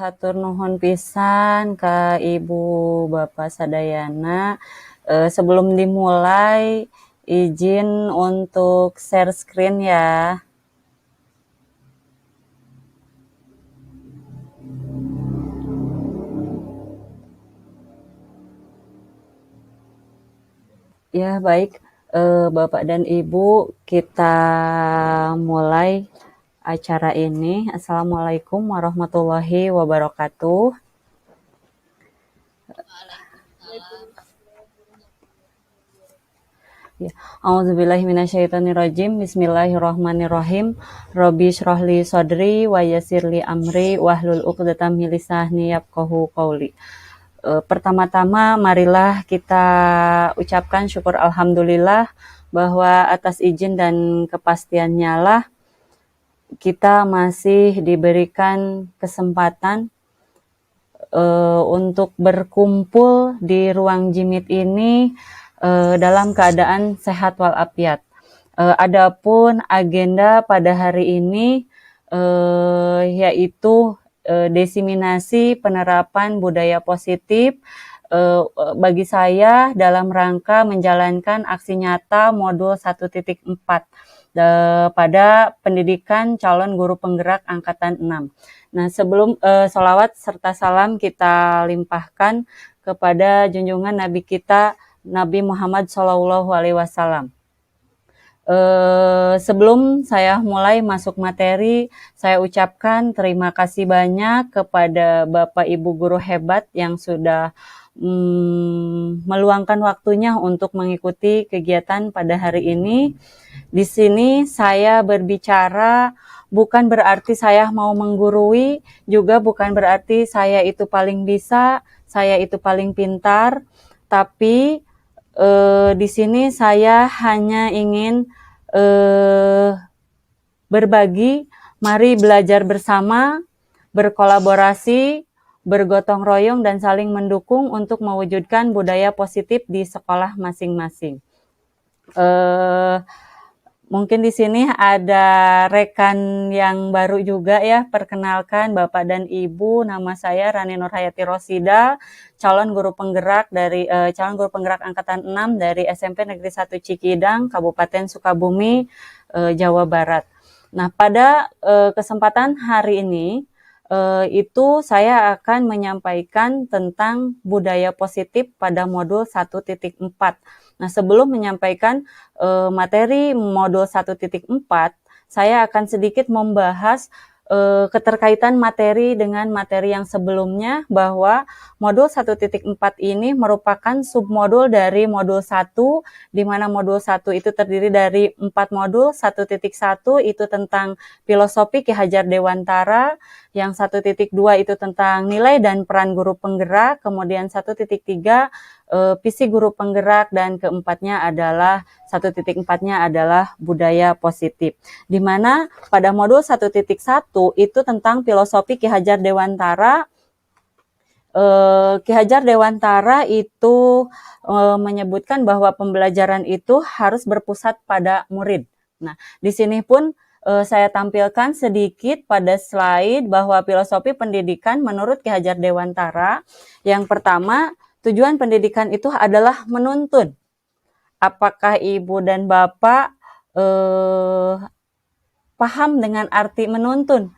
hatur nuhun pisan ka Ibu Bapak sadayana. Sebelum dimulai, izin untuk share screen ya. Ya, baik. Bapak dan Ibu, kita mulai acara ini. Assalamualaikum warahmatullahi wabarakatuh. Ya. A'udzubillahi minasyaitonirrajim. Bismillahirrahmanirrahim. Rabbi shrahli sodri wa yassirli amri wahlul 'uqdatam min lisani yafqahu qauli. Pertama-tama marilah kita ucapkan syukur alhamdulillah bahwa atas izin dan kepastiannya lah kita masih diberikan kesempatan untuk berkumpul di ruang jimit ini dalam keadaan sehat walafiat. Adapun agenda pada hari ini yaitu desiminasi penerapan budaya positif bagi saya dalam rangka menjalankan aksi nyata modul 1.4 pada pendidikan calon guru penggerak angkatan 6. Nah, sebelum sholawat serta salam kita limpahkan kepada junjungan Nabi kita Nabi Muhammad SAW. Sebelum saya mulai masuk materi, saya ucapkan terima kasih banyak kepada Bapak Ibu guru hebat yang sudah meluangkan waktunya untuk mengikuti kegiatan pada hari ini. Di sini saya berbicara bukan berarti saya mau menggurui, juga bukan berarti saya itu paling bisa, saya itu paling pintar, tapi di sini saya hanya ingin berbagi, mari belajar bersama, berkolaborasi, bergotong royong dan saling mendukung untuk mewujudkan budaya positif di sekolah masing-masing. Mungkin di sini ada rekan yang baru juga ya, perkenalkan Bapak dan Ibu, nama saya Rani Nurhayati Rosida, calon guru penggerak angkatan 6 dari SMP Negeri 1 Cikidang, Kabupaten Sukabumi, Jawa Barat. Nah, pada kesempatan hari ini itu saya akan menyampaikan tentang budaya positif pada modul 1.4. Nah, sebelum menyampaikan materi modul 1.4, saya akan sedikit membahas keterkaitan materi dengan materi yang sebelumnya, bahwa modul 1.4 ini merupakan submodul dari modul 1, di mana modul 1 itu terdiri dari 4 modul. 1.1 itu tentang filosofi Ki Hajar Dewantara, yang 1.2 itu tentang nilai dan peran guru penggerak, kemudian 1.3 visi guru penggerak, dan keempatnya adalah 1.4-nya adalah budaya positif. Di mana pada modul 1.1 itu tentang filosofi Ki Hajar Dewantara. Ki Hajar Dewantara itu menyebutkan bahwa pembelajaran itu harus berpusat pada murid. Nah, di sini pun saya tampilkan sedikit pada slide bahwa filosofi pendidikan menurut Ki Hajar Dewantara, yang pertama, tujuan pendidikan itu adalah menuntun. Apakah Ibu dan Bapak paham dengan arti menuntun?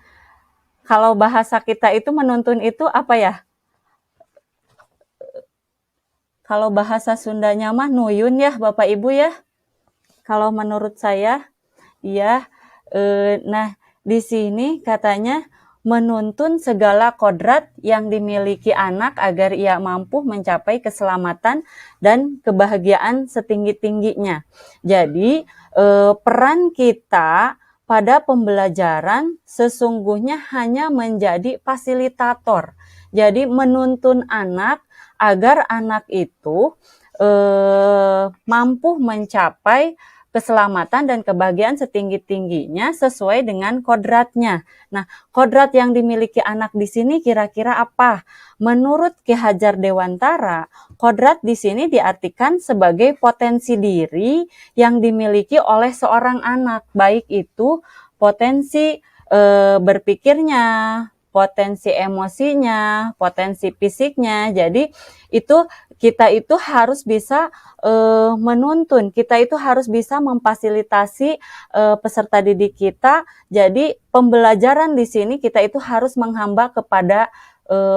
Kalau bahasa kita itu menuntun itu apa ya? Kalau bahasa Sundanya mah nuyun ya Bapak Ibu ya. Kalau menurut saya, ya. Nah, di sini katanya menuntun segala kodrat yang dimiliki anak agar ia mampu mencapai keselamatan dan kebahagiaan setinggi-tingginya. Jadi, peran kita pada pembelajaran sesungguhnya hanya menjadi fasilitator. Jadi, menuntun anak agar anak itu mampu mencapai keselamatan dan kebahagiaan setinggi-tingginya sesuai dengan kodratnya. Nah, kodrat yang dimiliki anak di sini kira-kira apa? Menurut Ki Hajar Dewantara, kodrat di sini diartikan sebagai potensi diri yang dimiliki oleh seorang anak, baik itu potensi berpikirnya, potensi emosinya, potensi fisiknya. Jadi kita itu harus bisa menuntun, kita itu harus bisa memfasilitasi peserta didik kita. Jadi pembelajaran di sini kita itu harus menghamba kepada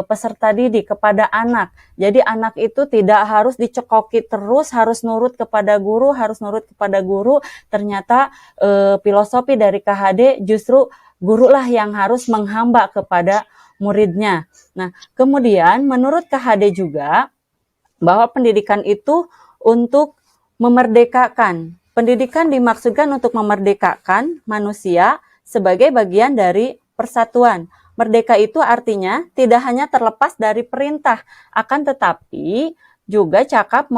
peserta didik, kepada anak. Jadi anak itu tidak harus dicekoki terus, harus nurut kepada guru, Ternyata filosofi dari KHD justru gurulah yang harus menghamba kepada muridnya. Nah, kemudian menurut KHD juga bahwa pendidikan itu untuk memerdekakan. Pendidikan dimaksudkan untuk memerdekakan manusia sebagai bagian dari persatuan. Merdeka itu artinya tidak hanya terlepas dari perintah, akan tetapi juga cakap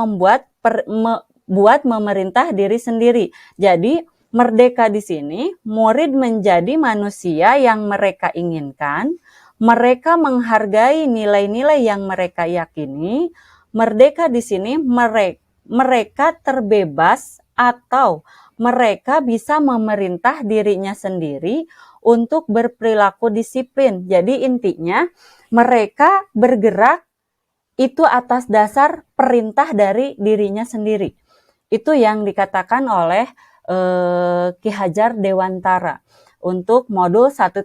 buat memerintah diri sendiri. Jadi merdeka di sini, murid menjadi manusia yang mereka inginkan, mereka menghargai nilai-nilai yang mereka yakini. Merdeka di sini mereka terbebas atau mereka bisa memerintah dirinya sendiri untuk berperilaku disiplin. Jadi intinya mereka bergerak itu atas dasar perintah dari dirinya sendiri. Itu yang dikatakan oleh Ki Hajar Dewantara untuk modul 1.1.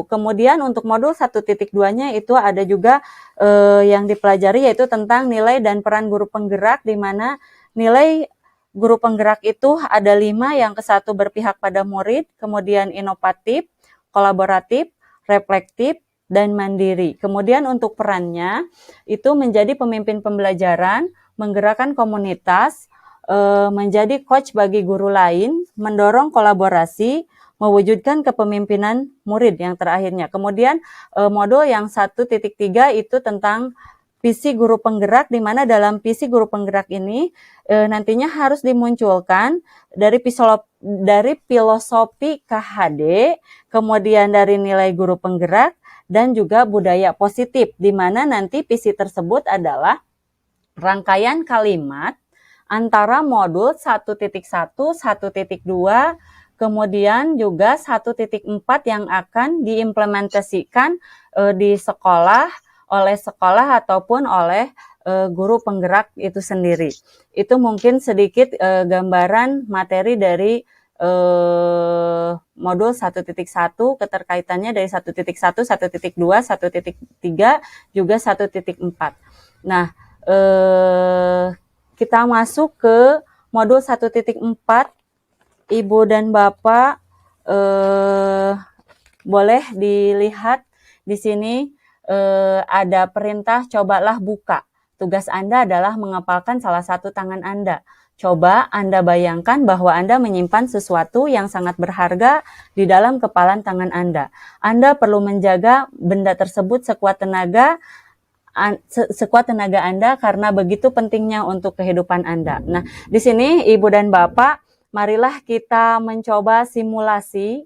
Kemudian untuk modul 1.2-nya itu ada juga yang dipelajari yaitu tentang nilai dan peran guru penggerak, di mana nilai guru penggerak itu ada 5, yang ke-1 berpihak pada murid, kemudian inovatif, kolaboratif, reflektif, dan mandiri. Kemudian untuk perannya itu menjadi pemimpin pembelajaran, menggerakkan komunitas, menjadi coach bagi guru lain, mendorong kolaborasi, mewujudkan kepemimpinan murid yang terakhirnya. Kemudian modul yang 1.3 itu tentang visi guru penggerak, di mana dalam visi guru penggerak ini nantinya harus dimunculkan dari filosofi KHD, kemudian dari nilai guru penggerak, dan juga budaya positif, di mana nanti visi tersebut adalah rangkaian kalimat antara modul 1.1, 1.2, kemudian juga 1.4 yang akan diimplementasikan di sekolah, oleh sekolah ataupun oleh guru penggerak itu sendiri. Itu mungkin sedikit gambaran materi dari modul 1.1, keterkaitannya dari 1.1, 1.2, 1.3, juga 1.4. Nah, kita masuk ke modul 1.4. Ibu dan Bapak boleh dilihat di sini ada perintah cobalah buka. Tugas Anda adalah mengepalkan salah satu tangan Anda. Coba Anda bayangkan bahwa Anda menyimpan sesuatu yang sangat berharga di dalam kepalan tangan Anda. Anda perlu menjaga benda tersebut sekuat tenaga Anda karena begitu pentingnya untuk kehidupan Anda. Nah, di sini Ibu dan Bapak, marilah kita mencoba simulasi.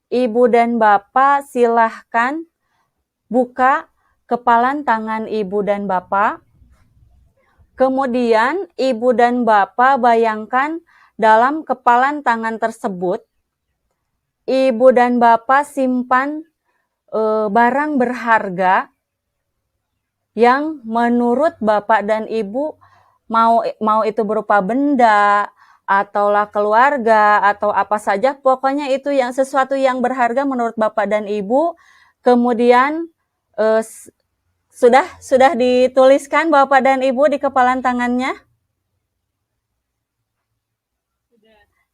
Ibu dan Bapak silahkan buka kepalan tangan Ibu dan Bapak. Kemudian Ibu dan Bapak bayangkan dalam kepalan tangan tersebut, Ibu dan Bapak simpan barang berharga yang menurut Bapak dan Ibu mau itu berupa benda, ataulah keluarga, atau apa saja, pokoknya itu yang sesuatu yang berharga menurut Bapak dan Ibu. Kemudian sudah dituliskan Bapak dan Ibu di kepalan tangannya?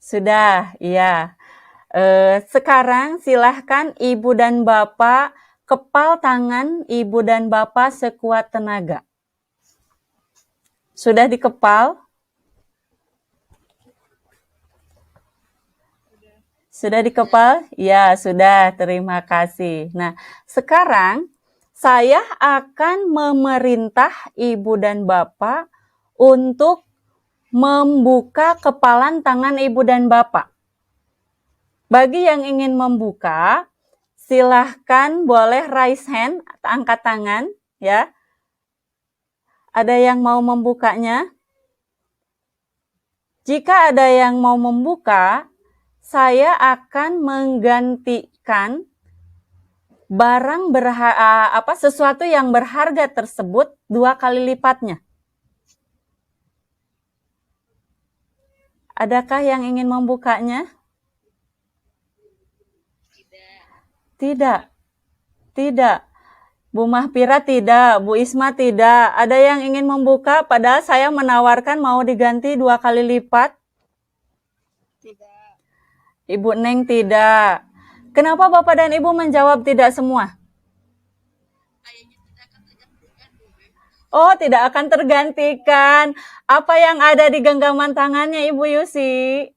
Sudah, iya. Sekarang silahkan Ibu dan Bapak kepal tangan Ibu dan Bapak sekuat tenaga. Sudah dikepal? Sudah dikepal? Ya, sudah. Terima kasih. Nah, sekarang saya akan memerintah Ibu dan Bapak untuk membuka kepalan tangan Ibu dan Bapak. Bagi yang ingin membuka, silahkan boleh raise hand, angkat tangan, ya. Ada yang mau membukanya? Jika ada yang mau membuka, saya akan menggantikan sesuatu yang berharga tersebut 2 kali lipatnya. Adakah yang ingin membukanya? Tidak. Tidak. Bu Mahpira tidak, Bu Isma tidak. Ada yang ingin membuka padahal saya menawarkan mau diganti 2 kali lipat? Tidak. Ibu Neng tidak. Kenapa Bapak dan Ibu menjawab tidak semua? Oh, tidak akan tergantikan. Apa yang ada di genggaman tangannya Ibu Yusi?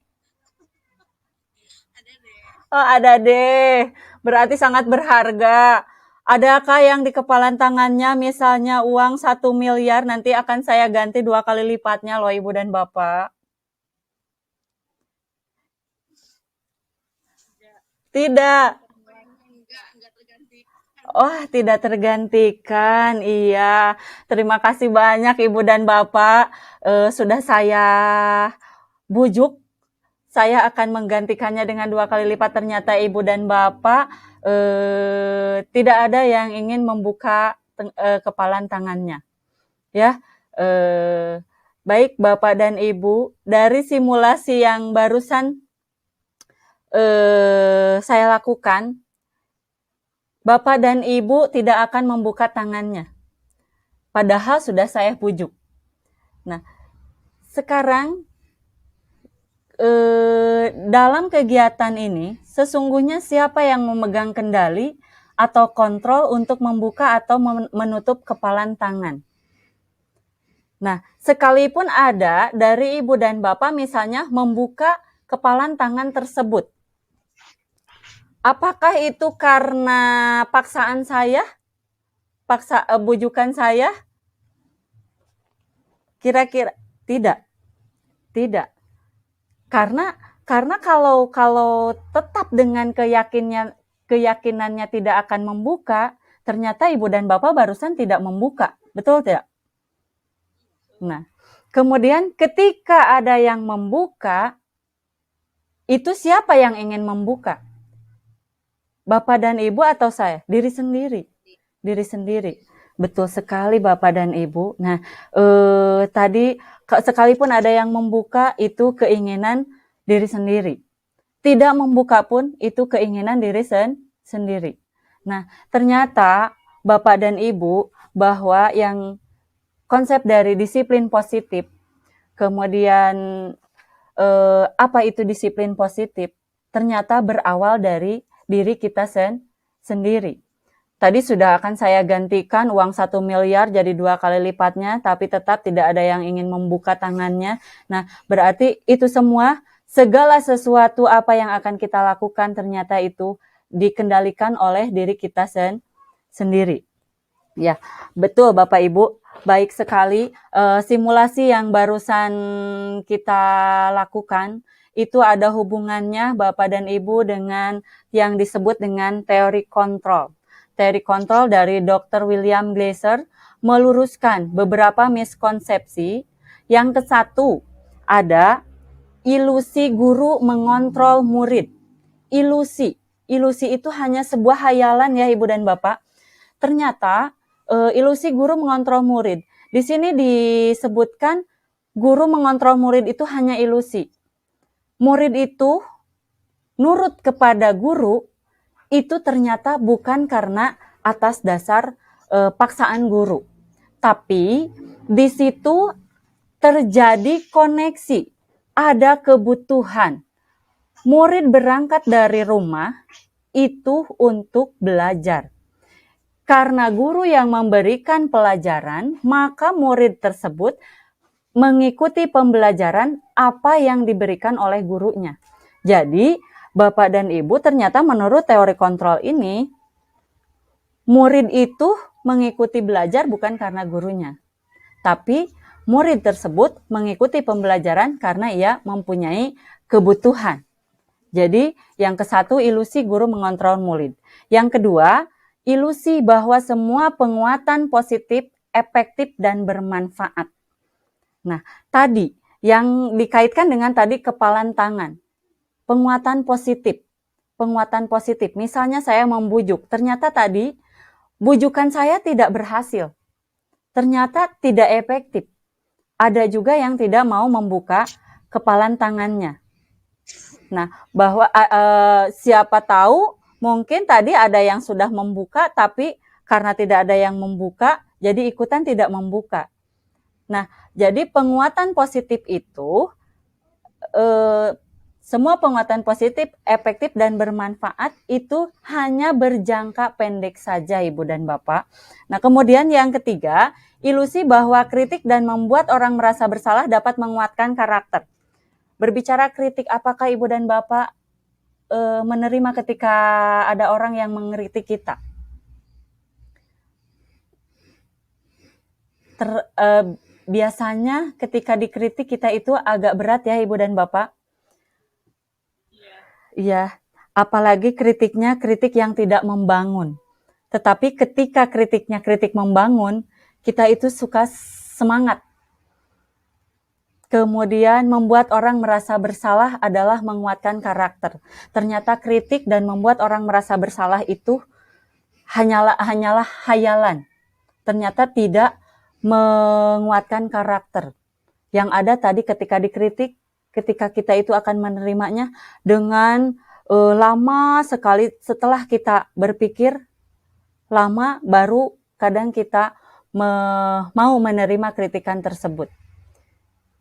Oh, ada deh. Berarti sangat berharga. Adakah yang di kepala tangannya misalnya uang 1 miliar nanti akan saya ganti 2 kali lipatnya loh Ibu dan Bapak? Tidak. Oh, tidak tergantikan. Iya. Terima kasih banyak Ibu dan Bapak. Sudah saya bujuk. Saya akan menggantikannya dengan 2 kali lipat. Ternyata Ibu dan Bapak tidak ada yang ingin membuka kepalan tangannya. Ya. Baik Bapak dan Ibu, dari simulasi yang barusan saya lakukan, Bapak dan Ibu tidak akan membuka tangannya. Padahal sudah saya pujuk. Nah, sekarang dalam kegiatan ini, sesungguhnya siapa yang memegang kendali atau kontrol untuk membuka atau menutup kepalan tangan? Nah, sekalipun ada dari Ibu dan Bapak misalnya membuka kepalan tangan tersebut. Apakah itu karena paksaan saya? Bujukan saya? Kira-kira tidak. Tidak. Karena kalau tetap dengan keyakinannya tidak akan membuka, ternyata Ibu dan Bapak barusan tidak membuka. Betul tidak? Nah, kemudian ketika ada yang membuka, itu siapa yang ingin membuka? Bapak dan Ibu atau saya? Diri sendiri. Diri sendiri. Betul sekali Bapak dan Ibu. Nah, tadi sekalipun ada yang membuka, itu keinginan diri sendiri. Tidak membuka pun itu keinginan diri sendiri. Nah, ternyata Bapak dan Ibu bahwa yang konsep dari disiplin positif, kemudian apa itu disiplin positif? Ternyata berawal dari diri kita sendiri. Tadi sudah akan saya gantikan uang 1 miliar jadi 2 kali lipatnya, tapi tetap tidak ada yang ingin membuka tangannya. Nah, berarti itu semua, segala sesuatu apa yang akan kita lakukan ternyata itu dikendalikan oleh diri kita sendiri. Ya, betul Bapak Ibu. Baik sekali, simulasi yang barusan kita lakukan, itu ada hubungannya Bapak dan Ibu dengan yang disebut dengan teori kontrol. Teori kontrol dari Dr. William Glasser meluruskan beberapa miskonsepsi. Yang ke-1 ada ilusi guru mengontrol murid. Ilusi itu hanya sebuah hayalan ya Ibu dan Bapak. Ternyata ilusi guru mengontrol murid. Di sini disebutkan guru mengontrol murid itu hanya ilusi. Murid itu nurut kepada guru itu ternyata bukan karena atas dasar paksaan guru. Tapi di situ terjadi koneksi, ada kebutuhan. Murid berangkat dari rumah itu untuk belajar. Karena guru yang memberikan pelajaran, maka murid tersebut mengikuti pembelajaran apa yang diberikan oleh gurunya. Jadi, Bapak dan Ibu ternyata menurut teori kontrol ini, murid itu mengikuti belajar bukan karena gurunya. Tapi murid tersebut mengikuti pembelajaran karena ia mempunyai kebutuhan. Jadi, yang ke-1 ilusi guru mengontrol murid. Yang kedua, ilusi bahwa semua penguatan positif, efektif, dan bermanfaat. Nah, tadi yang dikaitkan dengan tadi kepalan tangan. penguatan positif. Penguatan positif, misalnya saya membujuk, ternyata tadi bujukan saya tidak berhasil, ternyata tidak efektif. Ada juga yang tidak mau membuka kepalan tangannya. Nah, bahwa siapa tahu mungkin tadi ada yang sudah membuka, tapi karena tidak ada yang membuka, jadi ikutan tidak membuka. Nah, jadi penguatan positif itu semua penguatan positif, efektif, dan bermanfaat itu hanya berjangka pendek saja, Ibu dan Bapak. Nah, kemudian yang ketiga, ilusi bahwa kritik dan membuat orang merasa bersalah dapat menguatkan karakter. Berbicara kritik, apakah Ibu dan Bapak menerima ketika ada orang yang mengkritik kita? Biasanya ketika dikritik kita itu agak berat ya, Ibu dan Bapak. Iya, apalagi kritiknya kritik yang tidak membangun. Tetapi ketika kritiknya kritik membangun, kita itu suka semangat. Kemudian membuat orang merasa bersalah adalah menguatkan karakter. Ternyata kritik dan membuat orang merasa bersalah itu hanyalah hayalan. Ternyata tidak menguatkan karakter. Yang ada tadi ketika dikritik, ketika kita itu akan menerimanya dengan lama sekali, setelah kita berpikir lama baru kadang kita mau menerima kritikan tersebut.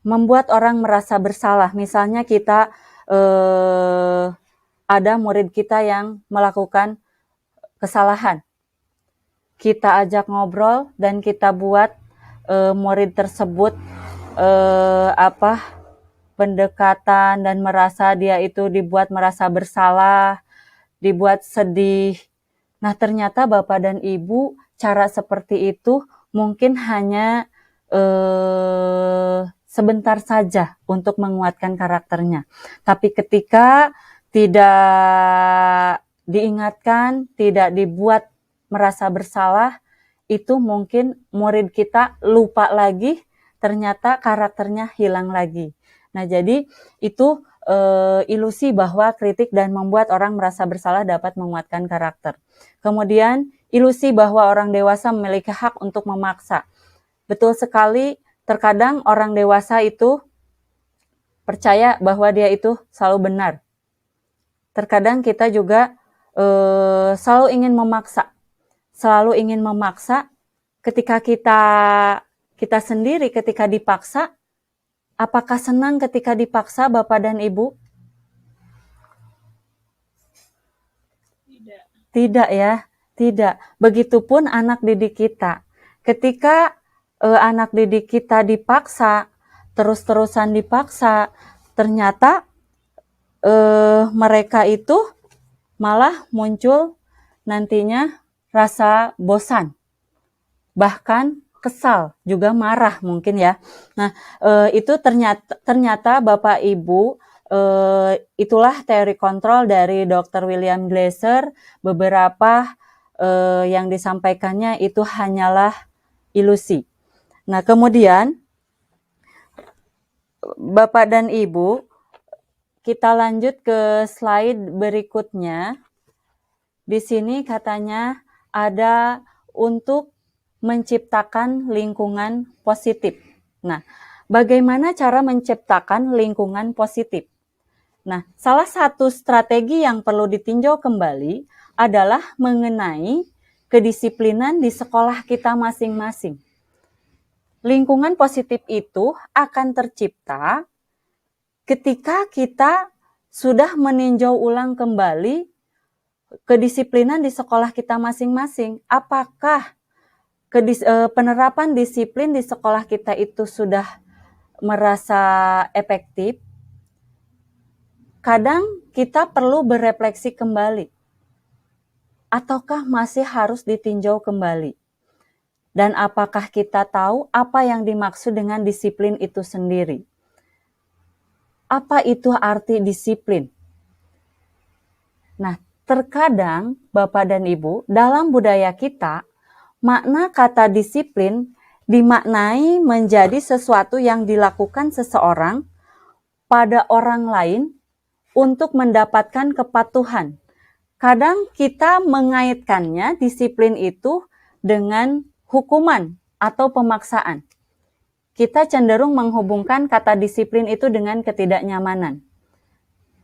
Membuat orang merasa bersalah, misalnya kita ada murid kita yang melakukan kesalahan, kita ajak ngobrol dan kita buat murid tersebut pendekatan dan merasa dia itu dibuat merasa bersalah, dibuat sedih. Nah, ternyata Bapak dan Ibu cara seperti itu mungkin hanya sebentar saja untuk menguatkan karakternya. Tapi ketika tidak diingatkan, tidak dibuat merasa bersalah, itu mungkin murid kita lupa lagi, ternyata karakternya hilang lagi. Nah, jadi itu ilusi bahwa kritik dan membuat orang merasa bersalah dapat menguatkan karakter. Kemudian, ilusi bahwa orang dewasa memiliki hak untuk memaksa. Betul sekali, terkadang orang dewasa itu percaya bahwa dia itu selalu benar. Terkadang kita juga selalu ingin memaksa. Ketika kita sendiri ketika dipaksa, apakah senang ketika dipaksa, Bapak dan Ibu? Tidak ya, tidak. Begitupun anak didik kita. Ketika anak didik kita dipaksa, terus-terusan dipaksa, ternyata mereka itu malah muncul nantinya rasa bosan, bahkan kesal, juga marah mungkin ya. Nah, itu ternyata Bapak Ibu, itulah teori kontrol dari Dr. William Glasser. Beberapa yang disampaikannya itu hanyalah ilusi. Nah, kemudian Bapak dan Ibu, kita lanjut ke slide berikutnya. Di sini katanya ada untuk menciptakan lingkungan positif. Nah, bagaimana cara menciptakan lingkungan positif? Nah, salah satu strategi yang perlu ditinjau kembali adalah mengenai kedisiplinan di sekolah kita masing-masing. Lingkungan positif itu akan tercipta ketika kita sudah meninjau ulang kembali kedisiplinan di sekolah kita masing-masing. Apakah penerapan disiplin di sekolah kita itu sudah merasa efektif? Kadang kita perlu berefleksi kembali, ataukah masih harus ditinjau kembali? Dan apakah kita tahu apa yang dimaksud dengan disiplin itu sendiri? Apa itu arti disiplin? Nah, terkadang Bapak dan Ibu, dalam budaya kita, makna kata disiplin dimaknai menjadi sesuatu yang dilakukan seseorang pada orang lain untuk mendapatkan kepatuhan. Kadang kita mengaitkannya disiplin itu dengan hukuman atau pemaksaan. Kita cenderung menghubungkan kata disiplin itu dengan ketidaknyamanan.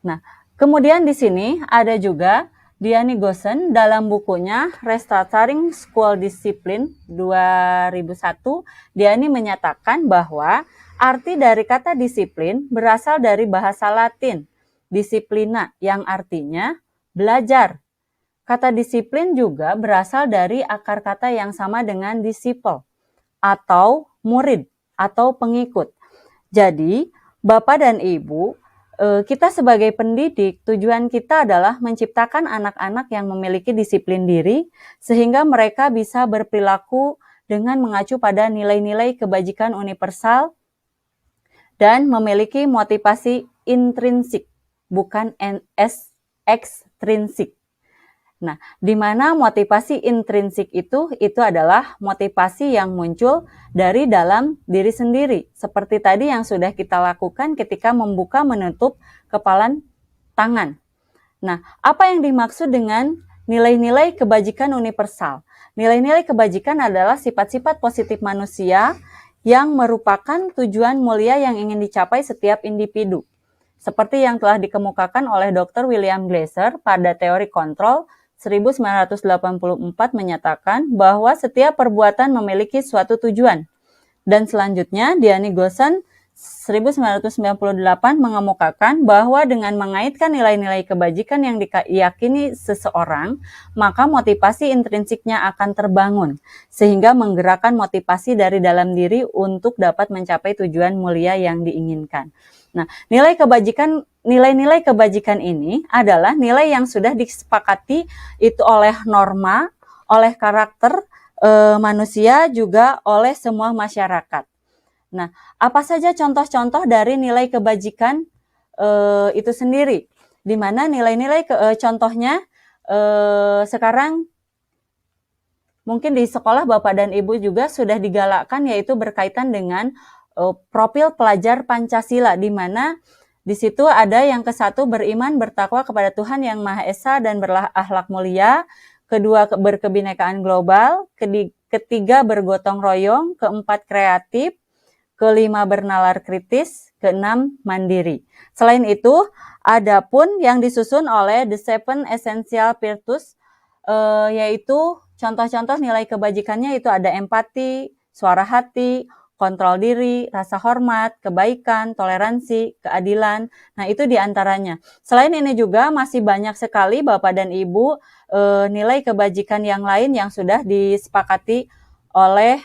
Nah, kemudian di sini ada juga Diani Gosen dalam bukunya Restructuring School Discipline 2001, Diani menyatakan bahwa arti dari kata disiplin berasal dari bahasa Latin, disciplina, yang artinya belajar. Kata disiplin juga berasal dari akar kata yang sama dengan disciple, atau murid, atau pengikut. Jadi, Bapak dan Ibu, kita sebagai pendidik, tujuan kita adalah menciptakan anak-anak yang memiliki disiplin diri, sehingga mereka bisa berperilaku dengan mengacu pada nilai-nilai kebajikan universal dan memiliki motivasi intrinsik, bukan ekstrinsik. Nah, di mana motivasi intrinsik itu adalah motivasi yang muncul dari dalam diri sendiri. Seperti tadi yang sudah kita lakukan ketika membuka menutup kepalan tangan. Nah, apa yang dimaksud dengan nilai-nilai kebajikan universal? Nilai-nilai kebajikan adalah sifat-sifat positif manusia yang merupakan tujuan mulia yang ingin dicapai setiap individu. Seperti yang telah dikemukakan oleh Dr. William Glasser pada teori kontrol 1984 menyatakan bahwa setiap perbuatan memiliki suatu tujuan. Dan selanjutnya, Diani Gosen 1998 mengemukakan bahwa dengan mengaitkan nilai-nilai kebajikan yang diyakini seseorang, maka motivasi intrinsiknya akan terbangun, sehingga menggerakkan motivasi dari dalam diri untuk dapat mencapai tujuan mulia yang diinginkan. Nah, nilai-nilai kebajikan ini adalah nilai yang sudah disepakati itu oleh norma, oleh karakter manusia, juga oleh semua masyarakat. Nah, apa saja contoh-contoh dari nilai kebajikan itu sendiri? Di mana nilai-nilai contohnya sekarang mungkin di sekolah Bapak dan Ibu juga sudah digalakkan, yaitu berkaitan dengan profil pelajar Pancasila, di mana di situ ada yang ke-1 beriman bertakwa kepada Tuhan Yang Maha Esa dan berakhlak mulia, kedua berkebinekaan global, ketiga bergotong royong, keempat kreatif, kelima bernalar kritis, keenam mandiri. Selain itu, ada pun yang disusun oleh The Seven Essential Virtues, yaitu contoh-contoh nilai kebajikannya itu ada empati, suara hati, kontrol diri, rasa hormat, kebaikan, toleransi, keadilan. Nah, itu diantaranya. Selain ini juga masih banyak sekali Bapak dan Ibu nilai kebajikan yang lain yang sudah disepakati oleh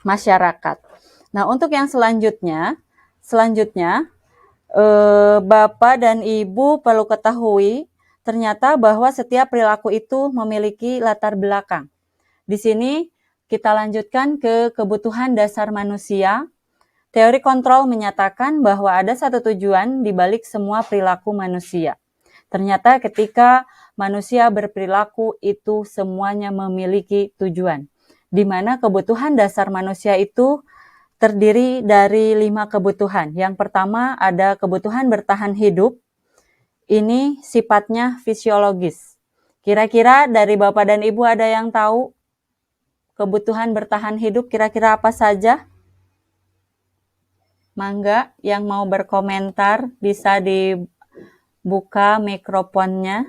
masyarakat. Nah, untuk yang selanjutnya Bapak dan Ibu perlu ketahui ternyata bahwa setiap perilaku itu memiliki latar belakang. Di sini kita lanjutkan ke kebutuhan dasar manusia. Teori kontrol menyatakan bahwa ada satu tujuan di balik semua perilaku manusia. Ternyata ketika manusia berperilaku itu semuanya memiliki tujuan, di mana kebutuhan dasar manusia itu terdiri dari 5 kebutuhan. Yang pertama ada kebutuhan bertahan hidup. Ini sifatnya fisiologis. Kira-kira dari Bapak dan Ibu ada yang tahu kebutuhan bertahan hidup kira-kira apa saja? Mangga, yang mau berkomentar bisa dibuka mikrofonnya.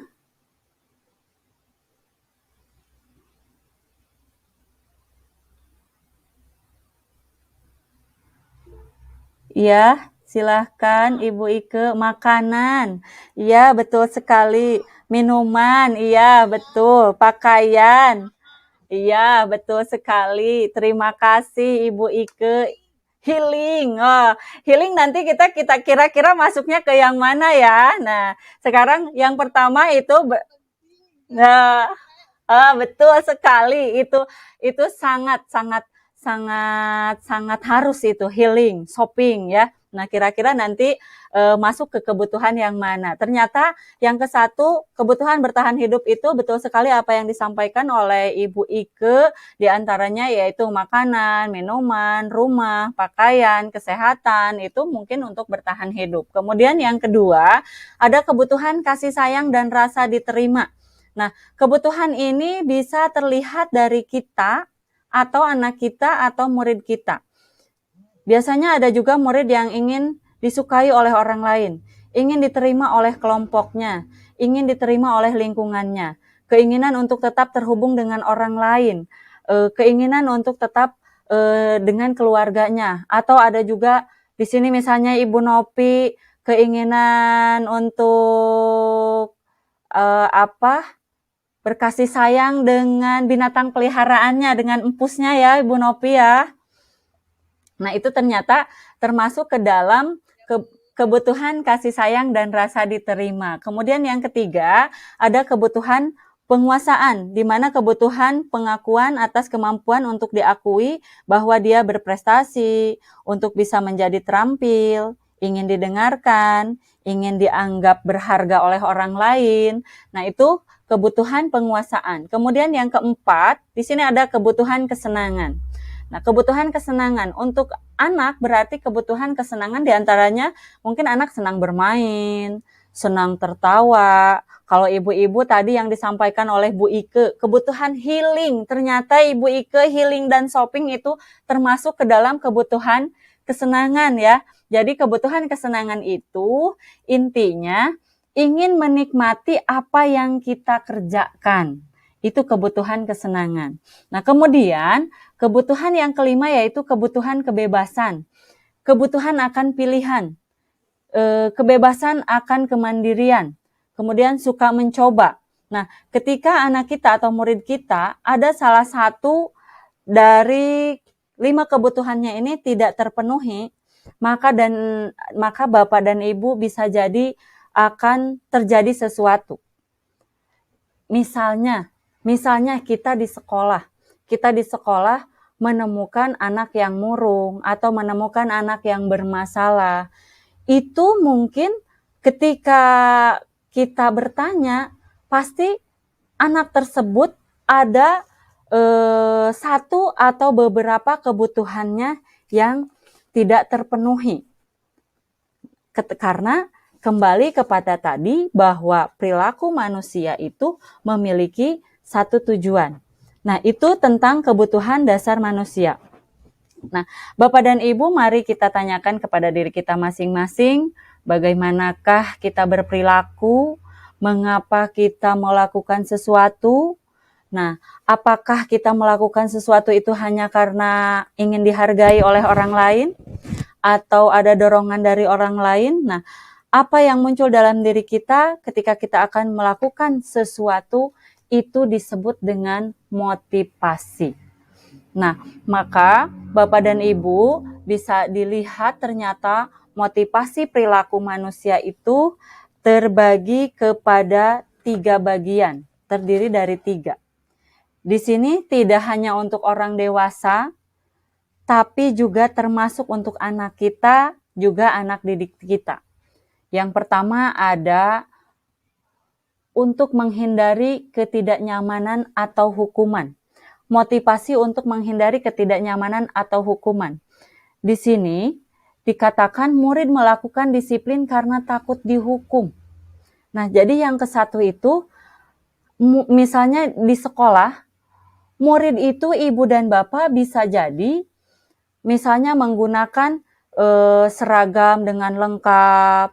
Iya, silahkan Ibu Ike. Makanan, iya betul sekali. Minuman, iya betul. Pakaian, iya betul sekali. Terima kasih Ibu Ike. Healing, healing nanti kita kira-kira masuknya ke yang mana ya? Nah, sekarang yang pertama itu, nah, betul sekali, itu sangat harus itu healing, shopping ya. Nah, kira-kira nanti masuk ke kebutuhan yang mana? Ternyata yang ke-1, kebutuhan bertahan hidup itu betul sekali apa yang disampaikan oleh Ibu Ike, di antaranya yaitu makanan, minuman, rumah, pakaian, kesehatan, itu mungkin untuk bertahan hidup. Kemudian yang kedua, ada kebutuhan kasih sayang dan rasa diterima. Nah, kebutuhan ini bisa terlihat dari kita, atau anak kita, atau murid kita. Biasanya ada juga murid yang ingin disukai oleh orang lain, ingin diterima oleh kelompoknya, ingin diterima oleh lingkungannya, keinginan untuk tetap terhubung dengan orang lain, keinginan untuk tetap dengan keluarganya, atau ada juga di sini misalnya Ibu Nopi keinginan untuk berkasih sayang dengan binatang peliharaannya, dengan empusnya ya Ibu Nopi ya. Nah, itu ternyata termasuk ke dalam kebutuhan kasih sayang dan rasa diterima. Kemudian yang ketiga, ada kebutuhan penguasaan, di mana kebutuhan pengakuan atas kemampuan untuk diakui bahwa dia berprestasi, untuk bisa menjadi terampil, ingin didengarkan, ingin dianggap berharga oleh orang lain. Nah, itu kebutuhan penguasaan. Kemudian yang keempat, di sini ada kebutuhan kesenangan. Nah, kebutuhan kesenangan untuk anak berarti kebutuhan kesenangan diantaranya mungkin anak senang bermain, senang tertawa. Kalau ibu-ibu tadi yang disampaikan oleh Bu Ike, kebutuhan healing. Ternyata Ibu Ike healing dan shopping itu termasuk ke dalam kebutuhan kesenangan ya. Jadi kebutuhan kesenangan itu intinya ingin menikmati apa yang kita kerjakan. Itu kebutuhan kesenangan. Nah, kemudian kebutuhan yang kelima yaitu kebutuhan kebebasan. Kebutuhan akan pilihan. Kebebasan akan kemandirian. Kemudian suka mencoba. Nah, ketika anak kita atau murid kita ada salah satu dari 5 kebutuhannya ini tidak terpenuhi, maka Bapak dan Ibu bisa jadi akan terjadi sesuatu. Misalnya kita di sekolah menemukan anak yang murung atau menemukan anak yang bermasalah. Itu mungkin ketika kita bertanya, pasti anak tersebut ada satu atau beberapa kebutuhannya yang tidak terpenuhi. Karena kembali kepada tadi bahwa perilaku manusia itu memiliki satu tujuan. Nah, itu tentang kebutuhan dasar manusia. Nah, Bapak dan Ibu, mari kita tanyakan kepada diri kita masing-masing, bagaimanakah kita berperilaku, mengapa kita melakukan sesuatu. Nah, apakah kita melakukan sesuatu itu hanya karena ingin dihargai oleh orang lain, atau ada dorongan dari orang lain? Nah, apa yang muncul dalam diri kita ketika kita akan melakukan sesuatu itu disebut dengan motivasi. Nah, maka Bapak dan Ibu bisa dilihat ternyata motivasi perilaku manusia itu terbagi kepada 3 bagian, terdiri dari 3. Di sini tidak hanya untuk orang dewasa, tapi juga termasuk untuk anak kita, juga anak didik kita. Yang pertama ada untuk menghindari ketidaknyamanan atau hukuman. Motivasi untuk menghindari ketidaknyamanan atau hukuman. Di sini dikatakan murid melakukan disiplin karena takut dihukum. Nah, jadi yang ke-1 itu, misalnya di sekolah, murid itu ibu dan bapak bisa jadi misalnya menggunakan seragam dengan lengkap,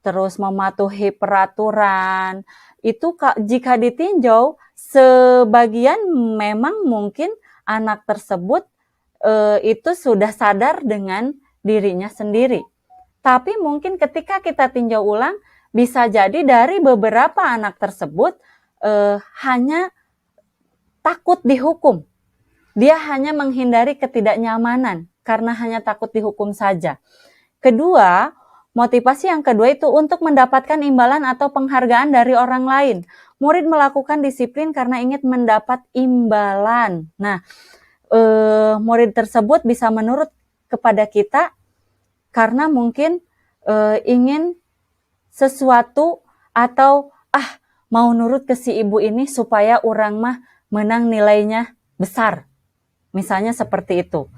terus mematuhi peraturan. Itu jika ditinjau, sebagian memang mungkin anak tersebut itu sudah sadar dengan dirinya sendiri. Tapi mungkin ketika kita tinjau ulang, bisa jadi dari beberapa anak tersebut hanya takut dihukum. Dia hanya menghindari ketidaknyamanan karena hanya takut dihukum saja. Kedua, motivasi yang kedua itu untuk mendapatkan imbalan atau penghargaan dari orang lain. Murid melakukan disiplin karena ingin mendapat imbalan. Nah, murid tersebut bisa menurut kepada kita karena mungkin ingin sesuatu atau mau nurut ke si ibu ini supaya orang mah menang nilainya besar. Misalnya seperti itu.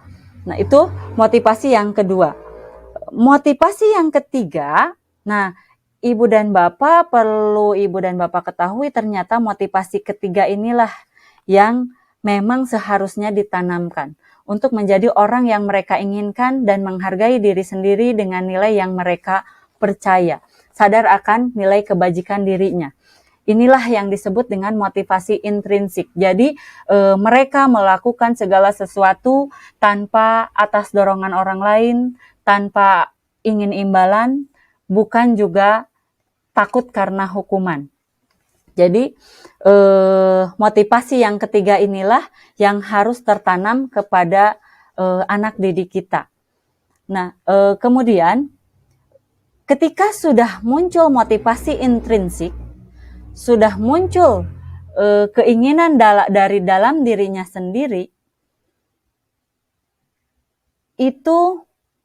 Nah, itu motivasi yang kedua. Motivasi yang ketiga, nah, ibu dan bapak ketahui ternyata motivasi ketiga inilah yang memang seharusnya ditanamkan untuk menjadi orang yang mereka inginkan dan menghargai diri sendiri dengan nilai yang mereka percaya, sadar akan nilai kebajikan dirinya. Inilah yang disebut dengan motivasi intrinsik. Jadi mereka melakukan segala sesuatu tanpa atas dorongan orang lain, tanpa ingin imbalan, bukan juga takut karena hukuman. Jadi motivasi yang ketiga inilah yang harus tertanam kepada anak didik kita. Nah, kemudian ketika sudah muncul motivasi intrinsik, sudah muncul keinginan dari dalam dirinya sendiri, itu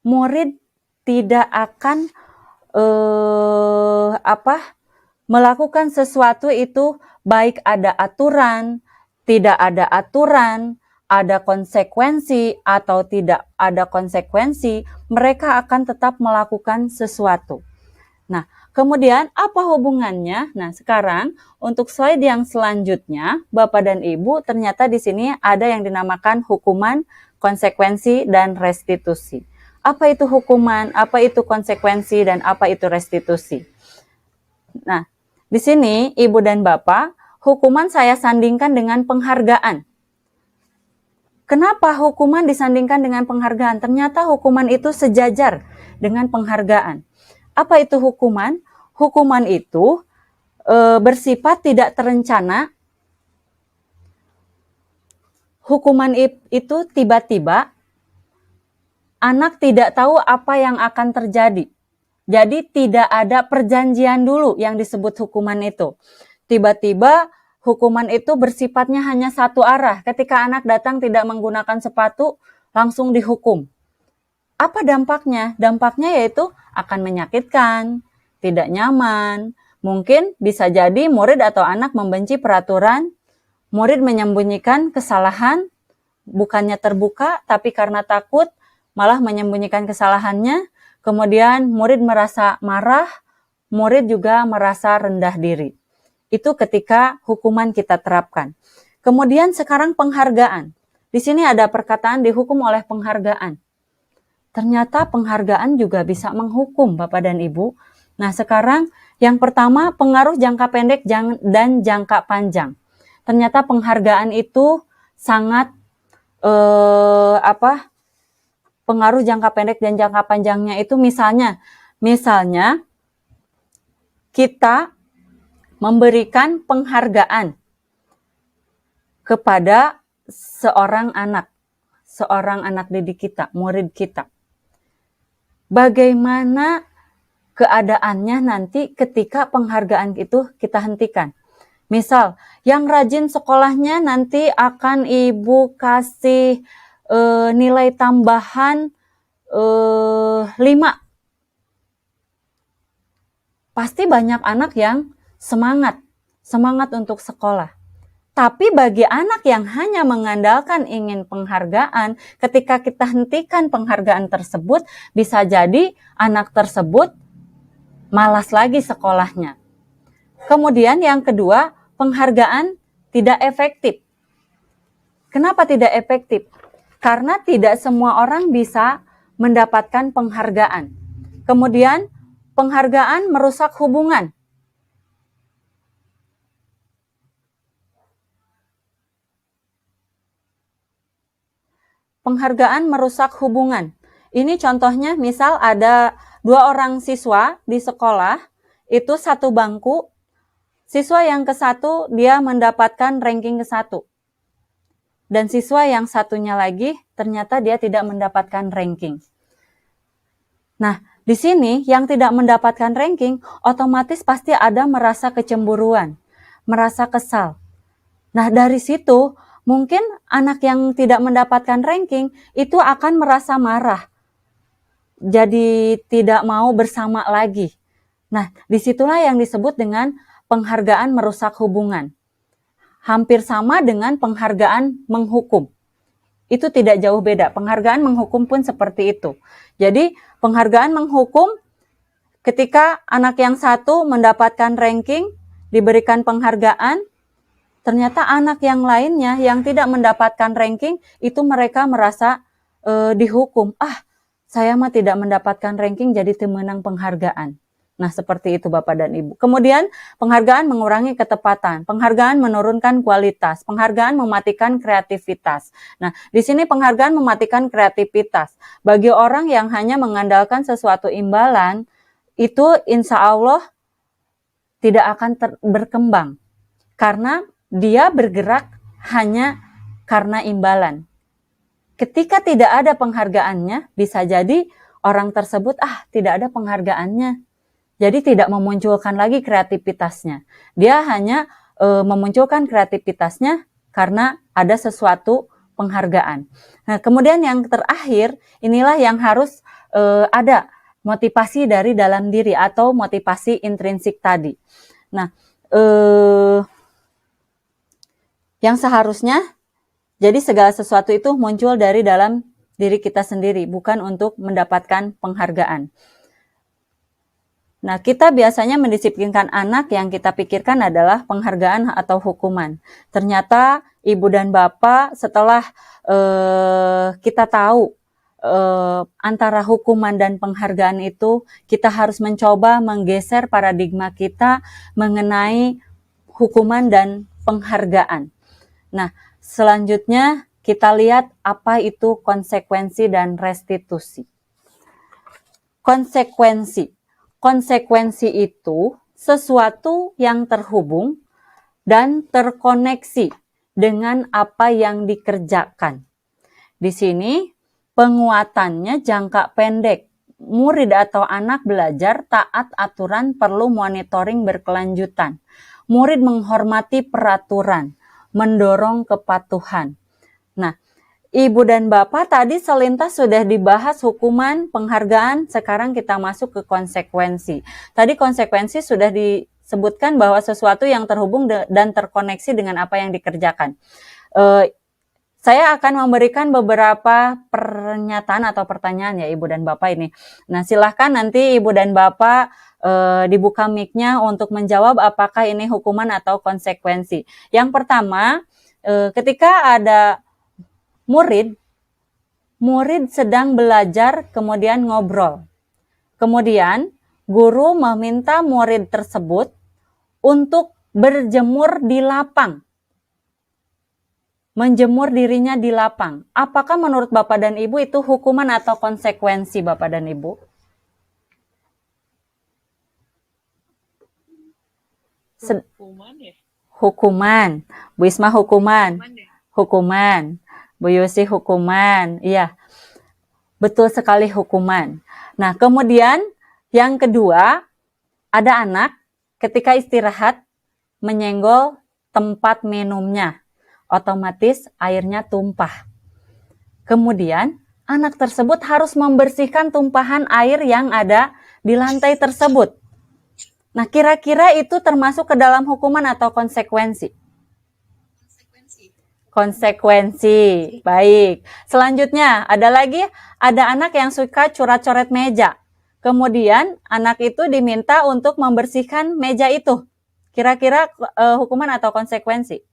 murid tidak akan melakukan sesuatu itu baik ada aturan, tidak ada aturan, ada konsekuensi atau tidak ada konsekuensi, mereka akan tetap melakukan sesuatu. Nah, kemudian apa hubungannya? Nah, sekarang untuk slide yang selanjutnya, Bapak dan Ibu, ternyata di sini ada yang dinamakan hukuman, konsekuensi, dan restitusi. Apa itu hukuman, apa itu konsekuensi, dan apa itu restitusi? Nah, di sini Ibu dan Bapak, hukuman saya sandingkan dengan penghargaan. Kenapa hukuman disandingkan dengan penghargaan? Ternyata hukuman itu sejajar dengan penghargaan. Apa itu hukuman? Hukuman itu bersifat tidak terencana. Hukuman itu tiba-tiba, anak tidak tahu apa yang akan terjadi. Jadi tidak ada perjanjian dulu yang disebut hukuman itu. Tiba-tiba hukuman itu bersifatnya hanya satu arah. Ketika anak datang tidak menggunakan sepatu, langsung dihukum. Apa dampaknya? Dampaknya yaitu akan menyakitkan, tidak nyaman. Mungkin bisa jadi murid atau anak membenci peraturan, murid menyembunyikan kesalahan, bukannya terbuka, tapi karena takut malah menyembunyikan kesalahannya. Kemudian murid merasa marah, murid juga merasa rendah diri. Itu ketika hukuman kita terapkan. Kemudian sekarang penghargaan. Di sini ada perkataan dihukum oleh penghargaan. Ternyata penghargaan juga bisa menghukum Bapak dan Ibu. Nah, sekarang yang pertama pengaruh jangka pendek dan jangka panjang. Ternyata penghargaan itu sangat pengaruh jangka pendek dan jangka panjangnya itu misalnya kita memberikan penghargaan kepada seorang anak didik kita, murid kita. Bagaimana keadaannya nanti ketika penghargaan itu kita hentikan? Misal, yang rajin sekolahnya nanti akan Ibu kasih nilai tambahan 5. Pasti banyak anak yang semangat untuk sekolah. Tapi bagi anak yang hanya mengandalkan ingin penghargaan, ketika kita hentikan penghargaan tersebut, bisa jadi anak tersebut malas lagi sekolahnya. Kemudian yang kedua, penghargaan tidak efektif. Kenapa tidak efektif? Karena tidak semua orang bisa mendapatkan penghargaan. Kemudian penghargaan merusak hubungan. Penghargaan merusak hubungan. Ini contohnya misal ada 2 orang siswa di sekolah, itu satu bangku, siswa yang ke-1 dia mendapatkan ranking ke-1. Dan siswa yang satunya lagi ternyata dia tidak mendapatkan ranking. Nah, di sini yang tidak mendapatkan ranking otomatis pasti ada merasa kecemburuan, merasa kesal. Nah, dari situ mungkin anak yang tidak mendapatkan ranking itu akan merasa marah. jadi tidak mau bersama lagi. Nah, disitulah yang disebut dengan penghargaan merusak hubungan. Hampir sama dengan penghargaan menghukum. Itu tidak jauh beda. Penghargaan menghukum pun seperti itu. Jadi, penghargaan menghukum ketika anak yang satu mendapatkan ranking, diberikan penghargaan, ternyata anak yang lainnya yang tidak mendapatkan ranking, itu mereka merasa dihukum. Saya mah tidak mendapatkan ranking jadi temenang penghargaan. Nah, seperti itu Bapak dan Ibu. Kemudian, penghargaan mengurangi ketepatan, penghargaan menurunkan kualitas, penghargaan mematikan kreativitas. Nah, di sini penghargaan mematikan kreativitas. Bagi orang yang hanya mengandalkan sesuatu imbalan, itu insya Allah tidak akan berkembang. Karena dia bergerak hanya karena imbalan. Ketika tidak ada penghargaannya, bisa jadi orang tersebut tidak ada penghargaannya. Jadi tidak memunculkan lagi kreativitasnya. Dia hanya memunculkan kreativitasnya karena ada sesuatu penghargaan. Nah, kemudian yang terakhir, inilah yang harus ada motivasi dari dalam diri atau motivasi intrinsik tadi. Nah, yang seharusnya, jadi segala sesuatu itu muncul dari dalam diri kita sendiri, bukan untuk mendapatkan penghargaan. Nah, kita biasanya mendisiplinkan anak yang kita pikirkan adalah penghargaan atau hukuman. Ternyata ibu dan bapak setelah kita tahu antara hukuman dan penghargaan itu, kita harus mencoba menggeser paradigma kita mengenai hukuman dan penghargaan. Nah, selanjutnya kita lihat apa itu konsekuensi dan restitusi. Konsekuensi itu sesuatu yang terhubung dan terkoneksi dengan apa yang dikerjakan. Di sini penguatannya jangka pendek. Murid atau anak belajar taat aturan perlu monitoring berkelanjutan. Murid menghormati peraturan, mendorong kepatuhan. Nah, Ibu dan Bapak tadi selintas sudah dibahas hukuman, penghargaan, sekarang kita masuk ke konsekuensi. Tadi konsekuensi sudah disebutkan bahwa sesuatu yang terhubung dan terkoneksi dengan apa yang dikerjakan. Saya akan memberikan beberapa pernyataan atau pertanyaan ya Ibu dan Bapak ini. Nah, silahkan nanti Ibu dan Bapak dibuka mic-nya untuk menjawab apakah ini hukuman atau konsekuensi. Yang pertama, ketika ada murid sedang belajar kemudian ngobrol. Kemudian guru meminta murid tersebut untuk berjemur di lapang. Menjemur dirinya di lapang. Apakah menurut Bapak dan Ibu itu hukuman atau konsekuensi Bapak dan Ibu? Hukuman ya? Hukuman. Bu Isma hukuman. Hukuman. Bu Yusi hukuman, iya. Betul sekali hukuman. Nah, kemudian yang kedua, ada anak ketika istirahat menyenggol tempat minumnya. Otomatis airnya tumpah. Kemudian, anak tersebut harus membersihkan tumpahan air yang ada di lantai tersebut. Nah, kira-kira itu termasuk ke dalam hukuman atau konsekuensi? Konsekuensi. Baik. Selanjutnya, ada anak yang suka coret-coret meja. Kemudian, anak itu diminta untuk membersihkan meja itu. Kira-kira hukuman atau konsekuensi?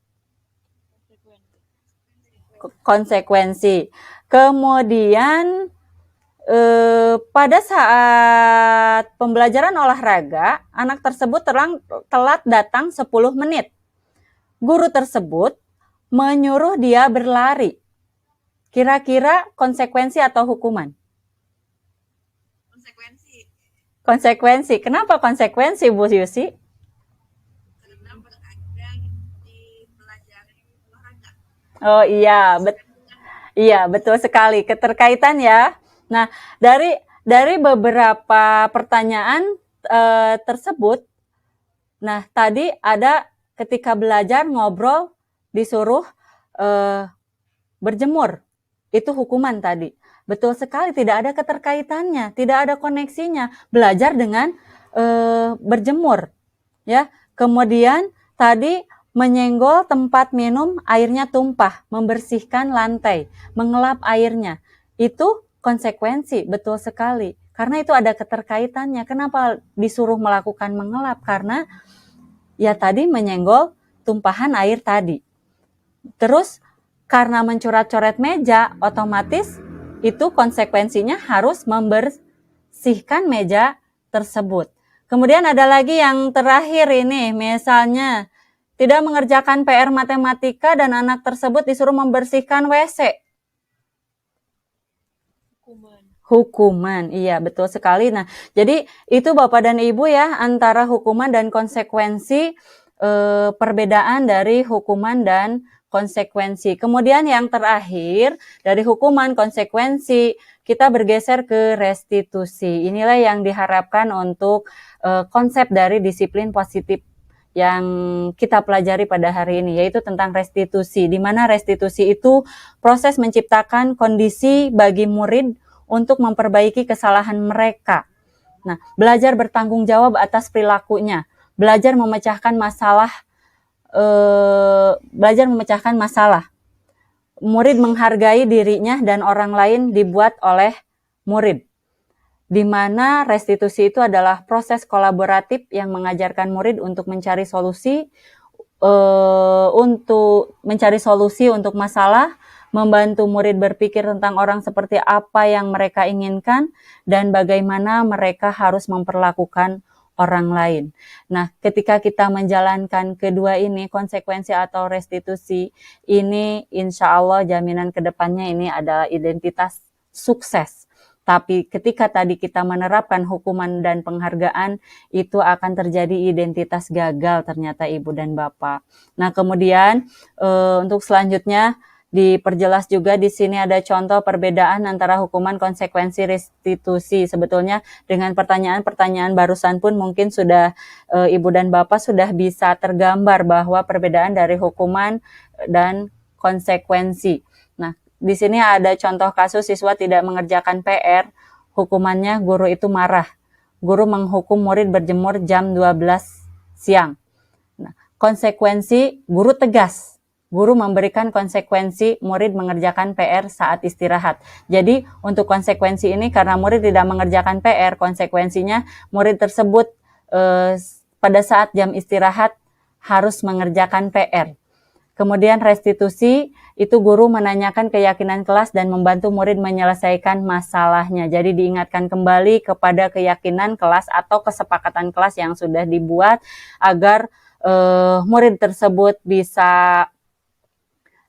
Konsekuensi. Kemudian, pada saat pembelajaran olahraga, anak tersebut telat datang 10 menit. Guru tersebut menyuruh dia berlari. Kira-kira konsekuensi atau hukuman? Konsekuensi. Kenapa konsekuensi, Bu Yusi? Karena berada di pelajaran olahraga. Oh iya, betul sekali. Keterkaitan ya. Nah, dari beberapa pertanyaan tersebut, nah tadi ada ketika belajar ngobrol disuruh berjemur, itu hukuman tadi. Betul sekali, tidak ada keterkaitannya, tidak ada koneksinya. Belajar dengan berjemur, ya. Kemudian tadi menyenggol tempat minum, airnya tumpah, membersihkan lantai, mengelap airnya. Itu konsekuensi, betul sekali. Karena itu ada keterkaitannya. Kenapa disuruh melakukan mengelap? Karena ya tadi menyenggol tumpahan air tadi. Terus karena mencoret-coret meja, otomatis itu konsekuensinya harus membersihkan meja tersebut. Kemudian ada lagi yang terakhir ini, misalnya tidak mengerjakan PR matematika dan anak tersebut disuruh membersihkan WC. Hukuman, iya betul sekali. Nah, jadi itu Bapak dan Ibu ya, antara hukuman dan konsekuensi, perbedaan dari hukuman dan konsekuensi. Kemudian yang terakhir, dari hukuman, konsekuensi, kita bergeser ke restitusi. Inilah yang diharapkan untuk konsep dari disiplin positif yang kita pelajari pada hari ini, yaitu tentang restitusi, di mana restitusi itu proses menciptakan kondisi bagi murid untuk memperbaiki kesalahan mereka. Nah, belajar bertanggung jawab atas perilakunya, belajar memecahkan masalah, Murid menghargai dirinya dan orang lain dibuat oleh murid. Di mana restitusi itu adalah proses kolaboratif yang mengajarkan murid untuk mencari solusi untuk masalah, membantu murid berpikir tentang orang seperti apa yang mereka inginkan dan bagaimana mereka harus memperlakukan orang lain. Nah, ketika kita menjalankan kedua ini, konsekuensi atau restitusi, ini insya Allah jaminan kedepannya ini adalah identitas sukses. Tapi ketika tadi kita menerapkan hukuman dan penghargaan, itu akan terjadi identitas gagal ternyata Ibu dan Bapak. Nah, kemudian untuk selanjutnya diperjelas juga di sini ada contoh perbedaan antara hukuman, konsekuensi, restitusi. Sebetulnya dengan pertanyaan-pertanyaan barusan pun mungkin sudah Ibu dan Bapak sudah bisa tergambar bahwa perbedaan dari hukuman dan konsekuensi. Nah, di sini ada contoh kasus siswa tidak mengerjakan PR, hukumannya guru itu marah. Guru menghukum murid berjemur jam 12 siang. Nah, konsekuensi guru tegas. Guru memberikan konsekuensi murid mengerjakan PR saat istirahat. Jadi untuk konsekuensi ini karena murid tidak mengerjakan PR, konsekuensinya murid tersebut pada saat jam istirahat harus mengerjakan PR. Kemudian restitusi, itu guru menanyakan keyakinan kelas dan membantu murid menyelesaikan masalahnya. Jadi diingatkan kembali kepada keyakinan kelas atau kesepakatan kelas yang sudah dibuat agar murid tersebut bisa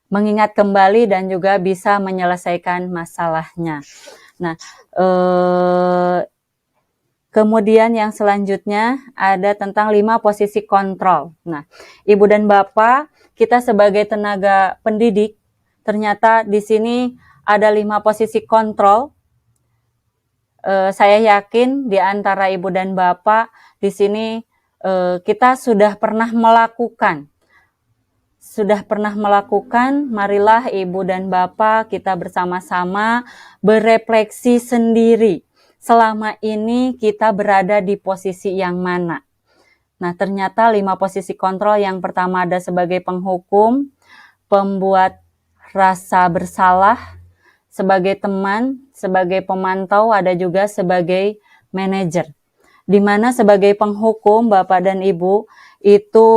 mengingat kembali dan juga bisa menyelesaikan masalahnya. Nah, kemudian yang selanjutnya ada tentang 5 posisi kontrol. Nah, Ibu dan Bapak, kita sebagai tenaga pendidik, ternyata di sini ada 5 posisi kontrol. Saya yakin di antara Ibu dan Bapak di sini kita sudah pernah melakukan. Marilah Ibu dan Bapak kita bersama-sama berefleksi sendiri. Selama ini kita berada di posisi yang mana? Nah, ternyata 5 posisi kontrol. Yang pertama ada sebagai penghukum, pembuat rasa bersalah, sebagai teman, sebagai pemantau, ada juga sebagai manajer. Di mana sebagai penghukum Bapak dan Ibu itu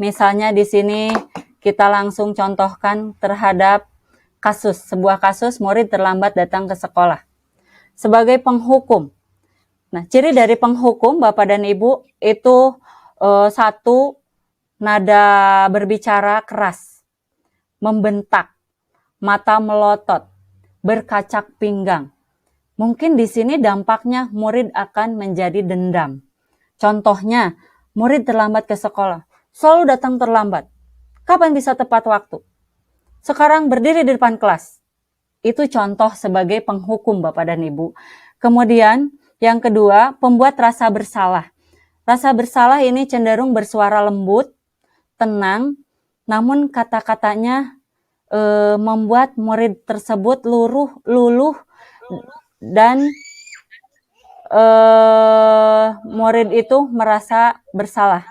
misalnya di sini kita langsung contohkan terhadap sebuah kasus murid terlambat datang ke sekolah. Sebagai penghukum. Nah, ciri dari penghukum Bapak dan Ibu itu satu, nada berbicara keras, membentak, mata melotot, berkacak pinggang. Mungkin di sini dampaknya murid akan menjadi dendam. Contohnya, murid terlambat ke sekolah, selalu datang terlambat. Kapan bisa tepat waktu? Sekarang berdiri di depan kelas. Itu contoh sebagai penghukum Bapak dan Ibu. Kemudian yang kedua, pembuat rasa bersalah. Rasa bersalah ini cenderung bersuara lembut, tenang, namun kata-katanya membuat murid tersebut luluh dan murid itu merasa bersalah.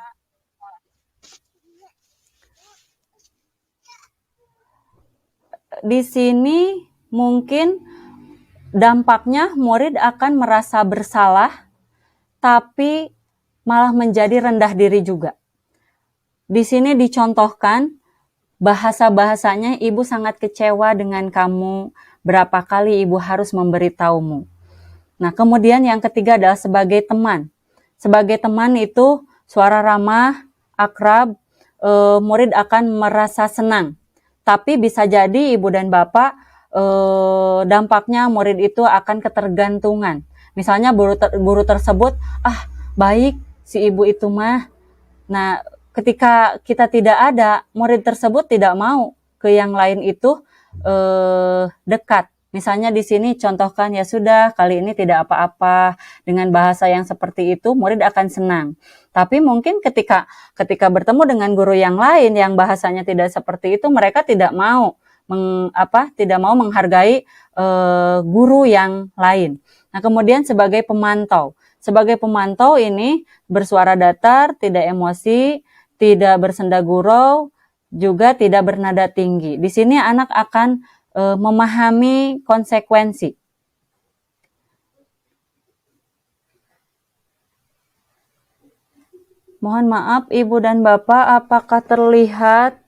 Di sini mungkin dampaknya murid akan merasa bersalah, tapi malah menjadi rendah diri juga. Di sini dicontohkan bahasa-bahasanya, ibu sangat kecewa dengan kamu, berapa kali ibu harus memberitahumu. Nah, kemudian yang ketiga adalah sebagai teman. Sebagai teman itu suara ramah, akrab, murid akan merasa senang. Tapi bisa jadi ibu dan bapak dampaknya murid itu akan ketergantungan. Misalnya guru tersebut, baik si ibu itu mah. Nah, ketika kita tidak ada, murid tersebut tidak mau ke yang lain itu dekat. Misalnya di sini contohkan, ya sudah, kali ini tidak apa-apa. Dengan bahasa yang seperti itu, murid akan senang. Tapi mungkin ketika bertemu dengan guru yang lain yang bahasanya tidak seperti itu, mereka tidak mau menghargai guru yang lain. Nah, kemudian sebagai pemantau. Sebagai pemantau ini bersuara datar, tidak emosi, tidak bersenda gurau, juga tidak bernada tinggi. Di sini anak akan memahami konsekuensi. Mohon maaf Ibu dan Bapak, apakah terlihat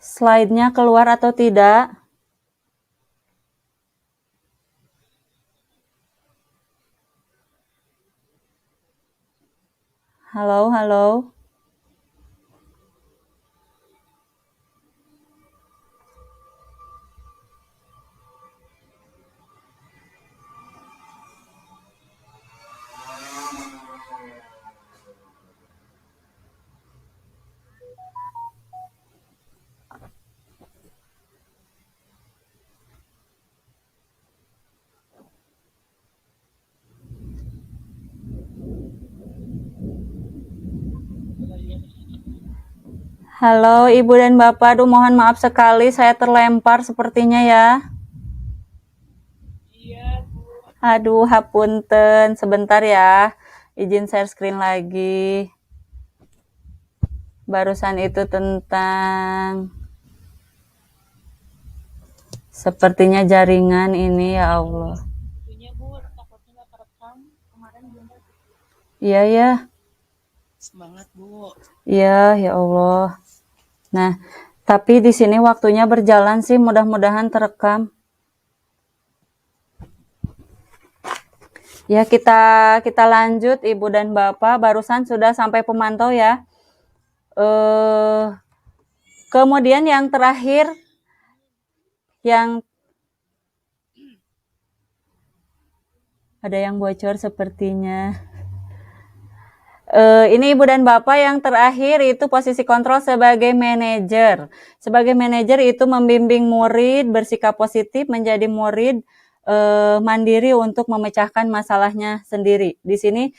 slide-nya keluar atau tidak? Halo, halo. Halo Ibu dan Bapak, aduh mohon maaf sekali saya terlempar sepertinya ya. Iya, Bu. Aduh, hapunten, sebentar ya. Izin share screen lagi. Barusan itu tentang sepertinya jaringan ini, ya Allah. Itunya, Bu, takutnya nggak kerekam. Kemarin bener. Iya ya. Semangat, Bu. Iya, ya Allah. Nah, tapi di sini waktunya berjalan sih, mudah-mudahan terekam. Ya, kita lanjut Ibu dan Bapak, barusan sudah sampai pemantau ya. Kemudian yang terakhir, yang ada yang bocor sepertinya. Ini Ibu dan Bapak, yang terakhir itu posisi kontrol sebagai manajer. Sebagai manajer itu membimbing murid bersikap positif, menjadi murid mandiri untuk memecahkan masalahnya sendiri. Di sini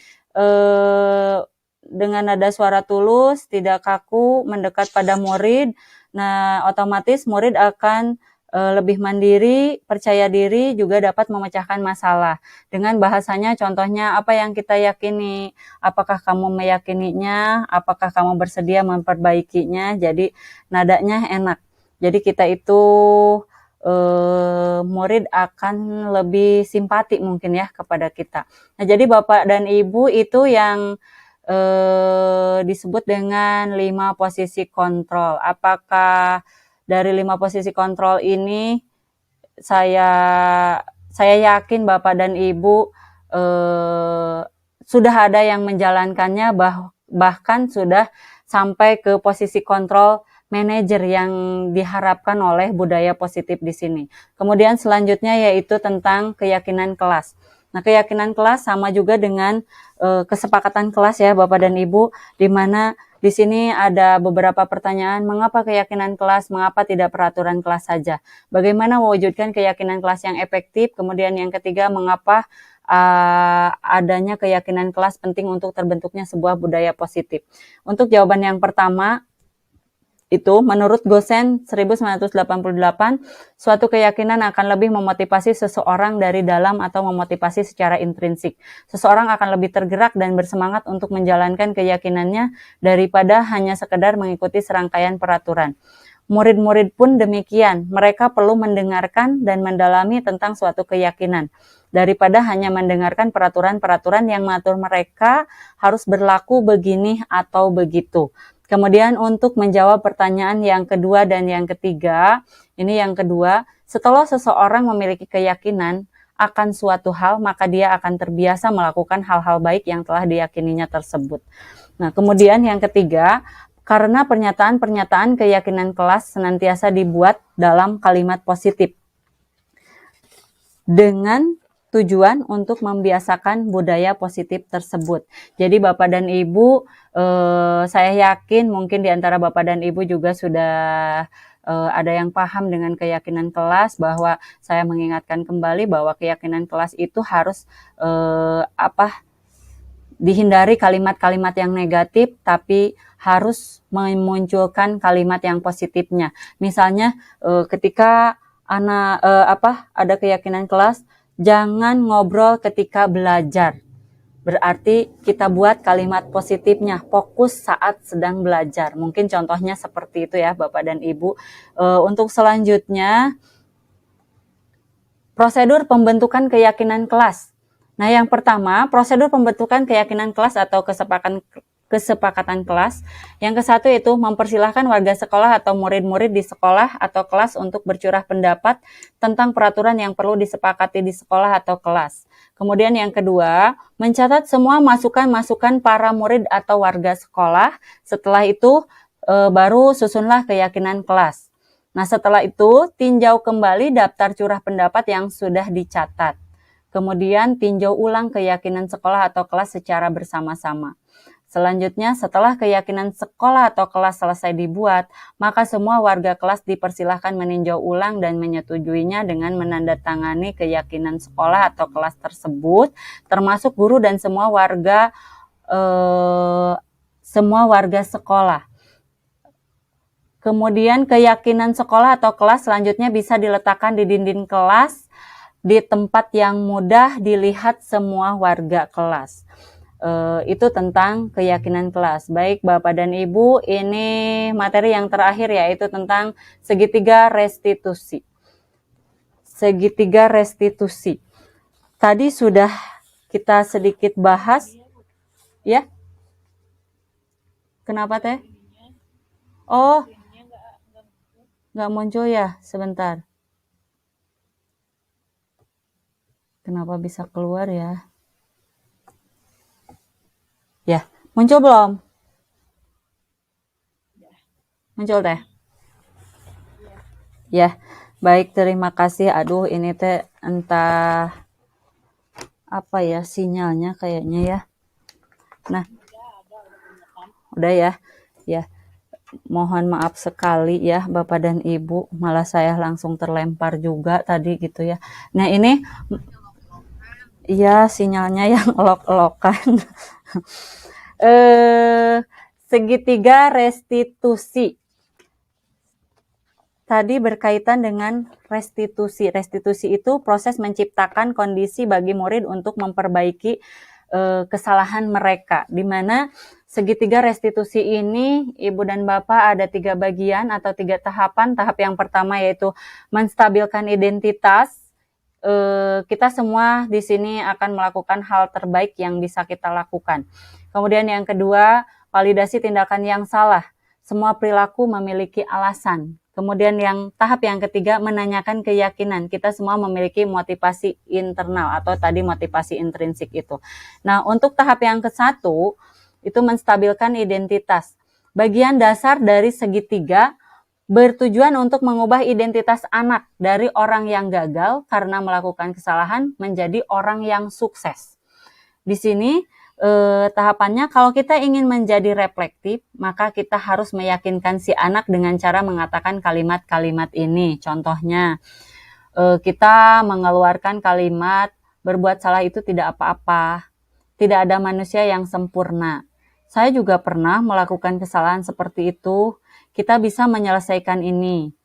dengan nada suara tulus, tidak kaku, mendekat pada murid. Nah, otomatis murid akan lebih mandiri, percaya diri, juga dapat memecahkan masalah. Dengan bahasanya, contohnya apa yang kita yakini, apakah kamu meyakininya, apakah kamu bersedia memperbaikinya. Jadi nadanya enak. Jadi kita itu murid akan lebih simpati mungkin ya kepada kita. Nah, jadi Bapak dan Ibu itu yang disebut dengan 5 posisi kontrol. Apakah dari 5 posisi kontrol ini saya yakin Bapak dan Ibu sudah ada yang menjalankannya, bahkan sudah sampai ke posisi kontrol manajer yang diharapkan oleh budaya positif di sini. Kemudian selanjutnya yaitu tentang keyakinan kelas. Nah, keyakinan kelas sama juga dengan kesepakatan kelas ya Bapak dan Ibu, di mana di sini ada beberapa pertanyaan, mengapa keyakinan kelas, mengapa tidak peraturan kelas saja? Bagaimana mewujudkan keyakinan kelas yang efektif? Kemudian yang ketiga, mengapa adanya keyakinan kelas penting untuk terbentuknya sebuah budaya positif? Untuk jawaban yang pertama, itu, menurut Gosen 1988, suatu keyakinan akan lebih memotivasi seseorang dari dalam atau memotivasi secara intrinsik. Seseorang akan lebih tergerak dan bersemangat untuk menjalankan keyakinannya daripada hanya sekedar mengikuti serangkaian peraturan. Murid-murid pun demikian, mereka perlu mendengarkan dan mendalami tentang suatu keyakinan, daripada hanya mendengarkan peraturan-peraturan yang mengatur mereka harus berlaku begini atau begitu. Kemudian untuk menjawab pertanyaan yang kedua dan yang ketiga, ini yang kedua, setelah seseorang memiliki keyakinan akan suatu hal, maka dia akan terbiasa melakukan hal-hal baik yang telah diyakininya tersebut. Nah, kemudian yang ketiga, karena pernyataan-pernyataan keyakinan kelas senantiasa dibuat dalam kalimat positif dengan tujuan untuk membiasakan budaya positif tersebut. Jadi Bapak dan Ibu, saya yakin mungkin di antara Bapak dan Ibu juga sudah ada yang paham dengan keyakinan kelas, bahwa saya mengingatkan kembali bahwa keyakinan kelas itu harus dihindari kalimat-kalimat yang negatif, tapi harus memunculkan kalimat yang positifnya. Misalnya ketika ada keyakinan kelas, jangan ngobrol ketika belajar. Berarti kita buat kalimat positifnya, fokus saat sedang belajar. Mungkin contohnya seperti itu ya Bapak dan Ibu. Untuk selanjutnya, prosedur pembentukan keyakinan kelas. Nah, yang pertama, prosedur pembentukan keyakinan kelas atau kesepakatan kelas. Yang kesatu itu mempersilahkan warga sekolah atau murid-murid di sekolah atau kelas untuk bercurah pendapat tentang peraturan yang perlu disepakati di sekolah atau kelas. Kemudian yang kedua, mencatat semua masukan-masukan para murid atau warga sekolah. Setelah itu baru susunlah keyakinan kelas. Nah, setelah itu tinjau kembali daftar curah pendapat yang sudah dicatat. Kemudian tinjau ulang keyakinan sekolah atau kelas secara bersama-sama. Selanjutnya, setelah keyakinan sekolah atau kelas selesai dibuat, maka semua warga kelas dipersilahkan meninjau ulang dan menyetujuinya dengan menandatangani keyakinan sekolah atau kelas tersebut, termasuk guru dan semua warga sekolah. Kemudian keyakinan sekolah atau kelas selanjutnya bisa diletakkan di dinding kelas di tempat yang mudah dilihat semua warga kelas. Itu tentang keyakinan kelas. Baik Bapak dan Ibu, ini materi yang terakhir yaitu tentang segitiga restitusi. Segitiga restitusi. Tadi sudah kita sedikit bahas, ya? Kenapa teh? Oh, nggak muncul ya? Sebentar. Kenapa bisa keluar ya? Ya, muncul belum? Muncul teh? Ya, baik, terima kasih. Aduh, ini teh entah apa ya sinyalnya kayaknya ya. Nah, udah ya. Ya, mohon maaf sekali ya Bapak dan Ibu, malah saya langsung terlempar juga tadi gitu ya. Nah, ini iya sinyalnya yang elok-elokan. Segitiga restitusi. Tadi berkaitan dengan restitusi. Restitusi itu proses menciptakan kondisi bagi murid untuk memperbaiki kesalahan mereka. Di mana segitiga restitusi ini, Ibu dan Bapak, ada 3 bagian atau 3 tahapan. Tahap yang pertama yaitu menstabilkan identitas. Kita semua di sini akan melakukan hal terbaik yang bisa kita lakukan. Kemudian yang kedua, validasi tindakan yang salah. Semua perilaku memiliki alasan. Kemudian tahap yang ketiga, menanyakan keyakinan. Kita semua memiliki motivasi internal atau tadi motivasi intrinsik itu. Nah, untuk tahap yang ke-1, itu menstabilkan identitas. Bagian dasar dari segitiga bertujuan untuk mengubah identitas anak dari orang yang gagal karena melakukan kesalahan menjadi orang yang sukses. Di sini tahapannya, kalau kita ingin menjadi reflektif, maka kita harus meyakinkan si anak dengan cara mengatakan kalimat-kalimat ini. Contohnya, kita mengeluarkan kalimat, berbuat salah itu tidak apa-apa, tidak ada manusia yang sempurna. Saya juga pernah melakukan kesalahan seperti itu. kita bisa menyelesaikan ini.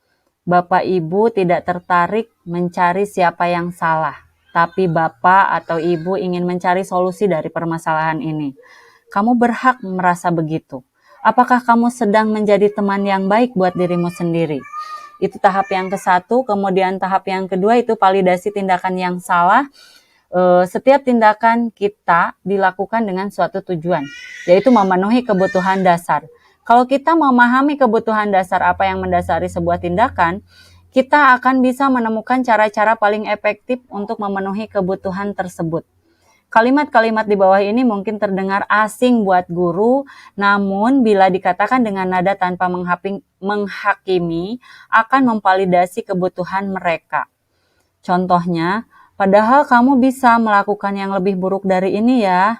Bapak Ibu tidak tertarik mencari siapa yang salah, tapi Bapak atau Ibu ingin mencari solusi dari permasalahan ini. Kamu berhak merasa begitu. Apakah kamu sedang menjadi teman yang baik buat dirimu sendiri? Itu tahap yang ke-1. Kemudian tahap yang kedua itu validasi tindakan yang salah. Setiap tindakan kita dilakukan dengan suatu tujuan, yaitu memenuhi kebutuhan dasar. Kalau kita memahami kebutuhan dasar apa yang mendasari sebuah tindakan, kita akan bisa menemukan cara-cara paling efektif untuk memenuhi kebutuhan tersebut. Kalimat-kalimat di bawah ini mungkin terdengar asing buat guru, namun bila dikatakan dengan nada tanpa menghakimi, akan memvalidasi kebutuhan mereka. Contohnya, padahal kamu bisa melakukan yang lebih buruk dari ini ya.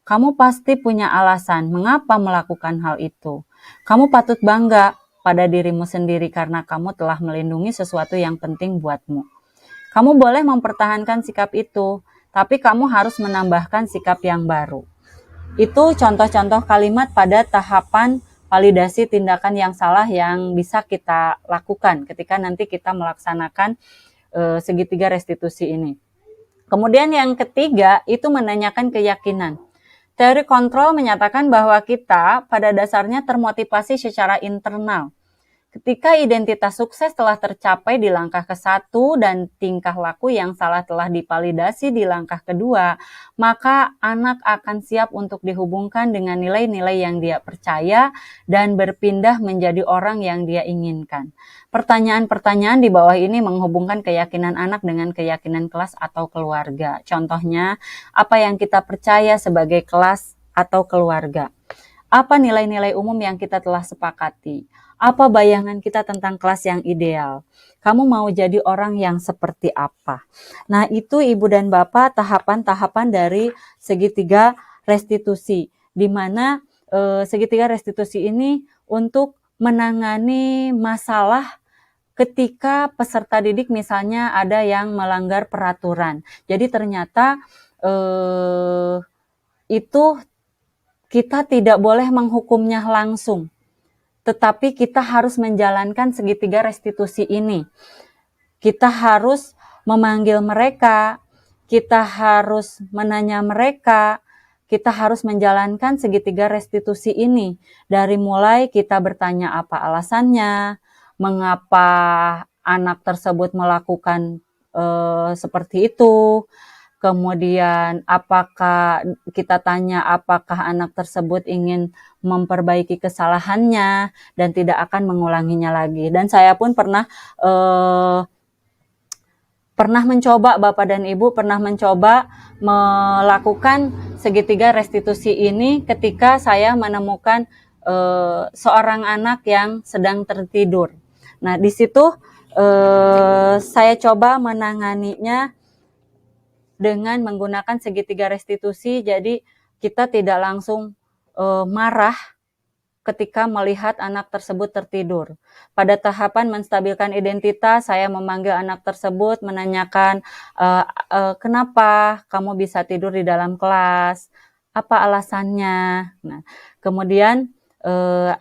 Kamu pasti punya alasan mengapa melakukan hal itu. Kamu patut bangga pada dirimu sendiri karena kamu telah melindungi sesuatu yang penting buatmu. Kamu boleh mempertahankan sikap itu, tapi kamu harus menambahkan sikap yang baru. Itu contoh-contoh kalimat pada tahapan validasi tindakan yang salah yang bisa kita lakukan ketika nanti kita melaksanakan segitiga restitusi ini. Kemudian yang ketiga itu menanyakan keyakinan. Teori kontrol menyatakan bahwa kita pada dasarnya termotivasi secara internal. Ketika identitas sukses telah tercapai di langkah ke-1 dan tingkah laku yang salah telah divalidasi di langkah kedua, maka anak akan siap untuk dihubungkan dengan nilai-nilai yang dia percaya dan berpindah menjadi orang yang dia inginkan. Pertanyaan-pertanyaan di bawah ini menghubungkan keyakinan anak dengan keyakinan kelas atau keluarga. Contohnya, apa yang kita percaya sebagai kelas atau keluarga? Apa nilai-nilai umum yang kita telah sepakati? Apa bayangan kita tentang kelas yang ideal? Kamu mau jadi orang yang seperti apa? Nah, itu Ibu dan Bapak tahapan-tahapan dari segitiga restitusi, di mana segitiga restitusi ini untuk menangani masalah ketika peserta didik misalnya ada yang melanggar peraturan. Jadi ternyata itu kita tidak boleh menghukumnya langsung, tetapi kita harus menjalankan segitiga restitusi ini. Kita harus memanggil mereka, kita harus menanya mereka, kita harus menjalankan segitiga restitusi ini. Dari mulai kita bertanya apa alasannya, mengapa anak tersebut melakukan seperti itu, kemudian apakah kita tanya apakah anak tersebut ingin memperbaiki kesalahannya dan tidak akan mengulanginya lagi. Dan saya pun pernah mencoba, Bapak dan Ibu pernah mencoba melakukan segitiga restitusi ini ketika saya menemukan seorang anak yang sedang tertidur. Nah, di situ saya coba menanganinya dengan menggunakan segitiga restitusi. Jadi kita tidak langsung marah ketika melihat anak tersebut tertidur. Pada tahapan menstabilkan identitas, saya memanggil anak tersebut, menanyakan kenapa kamu bisa tidur di dalam kelas, apa alasannya. Nah, kemudian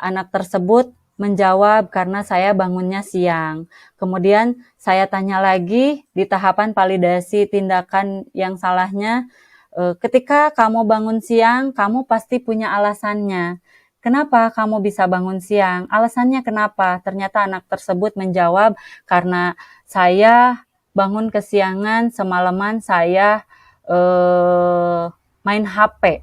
anak tersebut menjawab karena saya bangunnya siang. Kemudian saya tanya lagi di tahapan validasi tindakan yang salahnya, ketika kamu bangun siang, kamu pasti punya alasannya. Kenapa kamu bisa bangun siang? Alasannya kenapa? Ternyata anak tersebut menjawab, karena saya bangun kesiangan, semalaman saya main HP,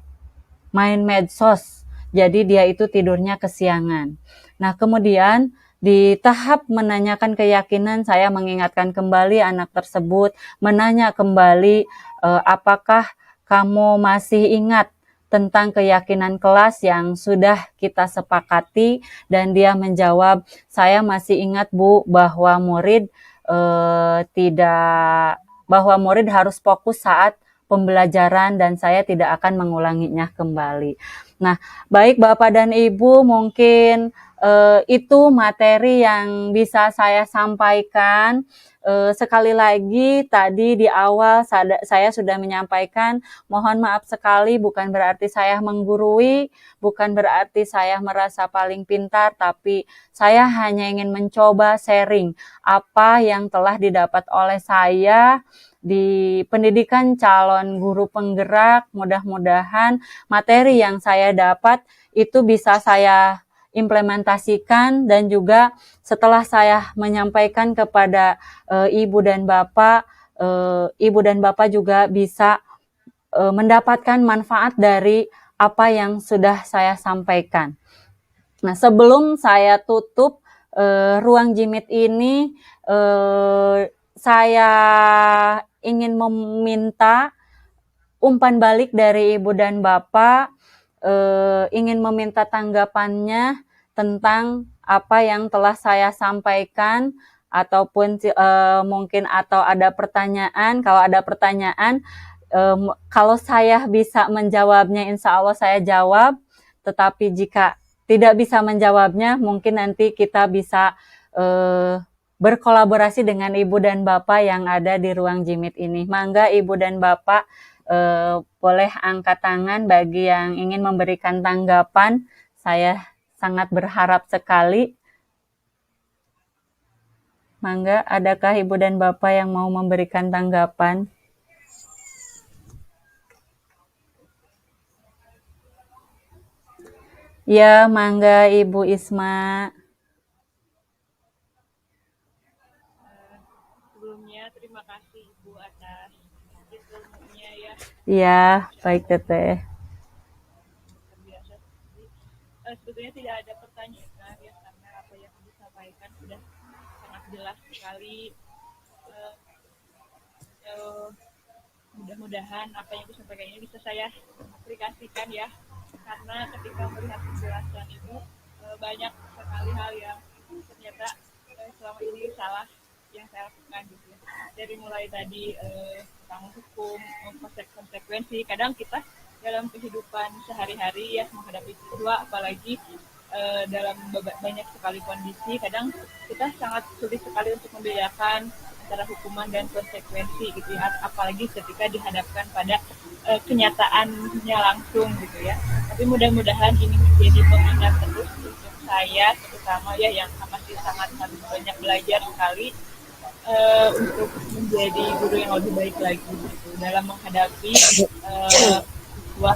main medsos. Jadi dia itu tidurnya kesiangan. Nah, kemudian di tahap menanyakan keyakinan, saya mengingatkan kembali anak tersebut, menanya kembali apakah kamu masih ingat tentang keyakinan kelas yang sudah kita sepakati, dan dia menjawab, saya masih ingat Bu bahwa murid harus fokus saat pembelajaran dan saya tidak akan mengulanginya kembali. Nah, baik Bapak dan Ibu, mungkin itu materi yang bisa saya sampaikan. Sekali lagi tadi di awal saya sudah menyampaikan, mohon maaf sekali, bukan berarti saya menggurui, bukan berarti saya merasa paling pintar, tapi saya hanya ingin mencoba sharing apa yang telah didapat oleh saya di pendidikan calon guru penggerak. Mudah-mudahan materi yang saya dapat itu bisa saya implementasikan, dan juga setelah saya menyampaikan kepada ibu dan bapak juga bisa mendapatkan manfaat dari apa yang sudah saya sampaikan. Nah, sebelum saya tutup ruang jimit ini, saya ingin meminta umpan balik dari ibu dan bapak, ingin meminta tanggapannya tentang apa yang telah saya sampaikan, ataupun mungkin atau ada pertanyaan. Kalau ada pertanyaan, kalau saya bisa menjawabnya, insya Allah saya jawab. Tetapi jika tidak bisa menjawabnya, mungkin nanti kita bisa berkolaborasi dengan ibu dan bapak yang ada di ruang jimit ini. Mangga ibu dan bapak boleh angkat tangan bagi yang ingin memberikan tanggapan. Saya sangat berharap sekali. Mangga, adakah ibu dan bapak yang mau memberikan tanggapan? Ya, mangga Ibu Isma. Sebelumnya terima kasih Ibu atas ilmunya ya, Iya, baik Teteh. terbiasa sekali. Sebetulnya tidak ada pertanyaan ya, karena apa yang disampaikan sudah sangat jelas sekali. Eh, eh, Mudah-mudahan apa yang disampaikan ini bisa saya aplikasikan ya, karena ketika melihat penjelasan itu banyak sekali hal yang ternyata selama ini salah yang saya lakukan gitu ya. Dari mulai tadi tentang hukum, konsekuensi, kadang kita dalam kehidupan sehari-hari ya menghadapi siswa, apalagi dalam banyak sekali kondisi, kadang kita sangat sulit sekali untuk membedakan antara hukuman dan konsekuensi gitu ya, apalagi ketika dihadapkan pada kenyataannya langsung gitu ya. Tapi mudah-mudahan ini menjadi pengingat terus untuk saya, terutama ya yang masih sangat banyak belajar sekali, untuk menjadi guru yang lebih baik lagi gitu, dalam menghadapi siswa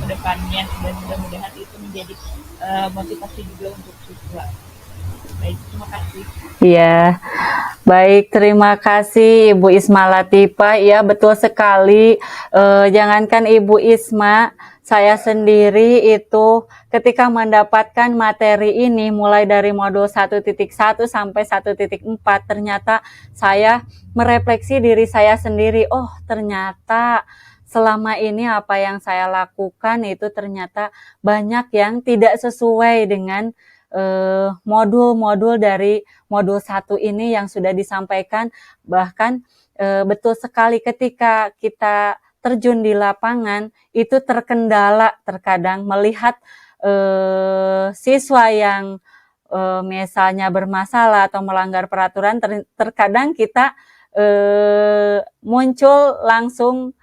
kedepannya, dan mudah-mudahan itu menjadi motivasi juga untuk siswa. Baik, terima kasih. Iya, baik, terima kasih Ibu Isma Latifah. Iya, betul sekali. Jangankan Ibu Isma, saya sendiri itu ketika mendapatkan materi ini mulai dari modul 1.1 sampai 1.4, ternyata saya merefleksi diri saya sendiri. Oh, ternyata selama ini apa yang saya lakukan itu ternyata banyak yang tidak sesuai dengan modul-modul dari modul 1 ini yang sudah disampaikan. Bahkan betul sekali ketika kita terjun di lapangan itu terkendala terkadang melihat siswa yang misalnya bermasalah atau melanggar peraturan. Terkadang kita muncul langsung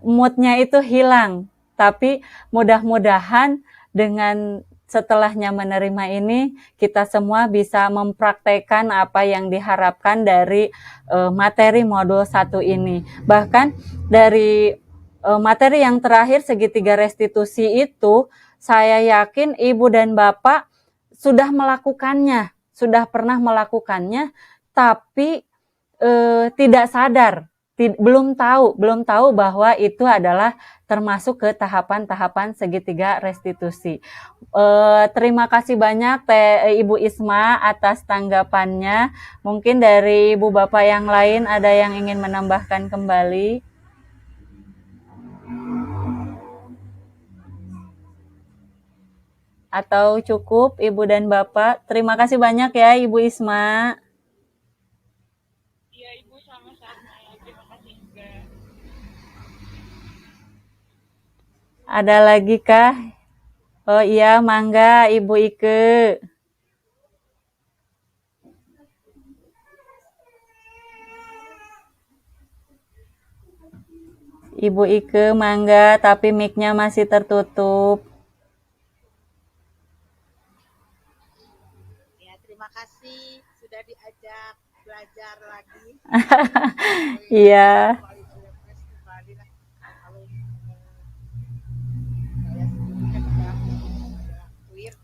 moodnya itu hilang. Tapi mudah-mudahan dengan setelahnya menerima ini, kita semua bisa mempraktekkan apa yang diharapkan dari materi modul 1 ini. Bahkan dari materi yang terakhir, segitiga restitusi itu, saya yakin Ibu dan Bapak sudah melakukannya, sudah pernah melakukannya, tapi tidak sadar, belum tahu bahwa itu adalah termasuk ke tahapan-tahapan segitiga restitusi. Terima kasih banyak Ibu Isma atas tanggapannya. Mungkin dari Ibu Bapak yang lain ada yang ingin menambahkan kembali? Atau cukup Ibu dan Bapak? Terima kasih banyak ya Ibu Isma. Iya Ibu, sama-sama. Terima kasih juga. Ada lagi kah? Oh iya, mangga Ibu Ike. Ibu Ike, mangga, tapi mic-nya masih tertutup. Ya, terima kasih sudah diajak belajar lagi. Iya. Kembali lah. Kalau saya sendiri kan udah clear.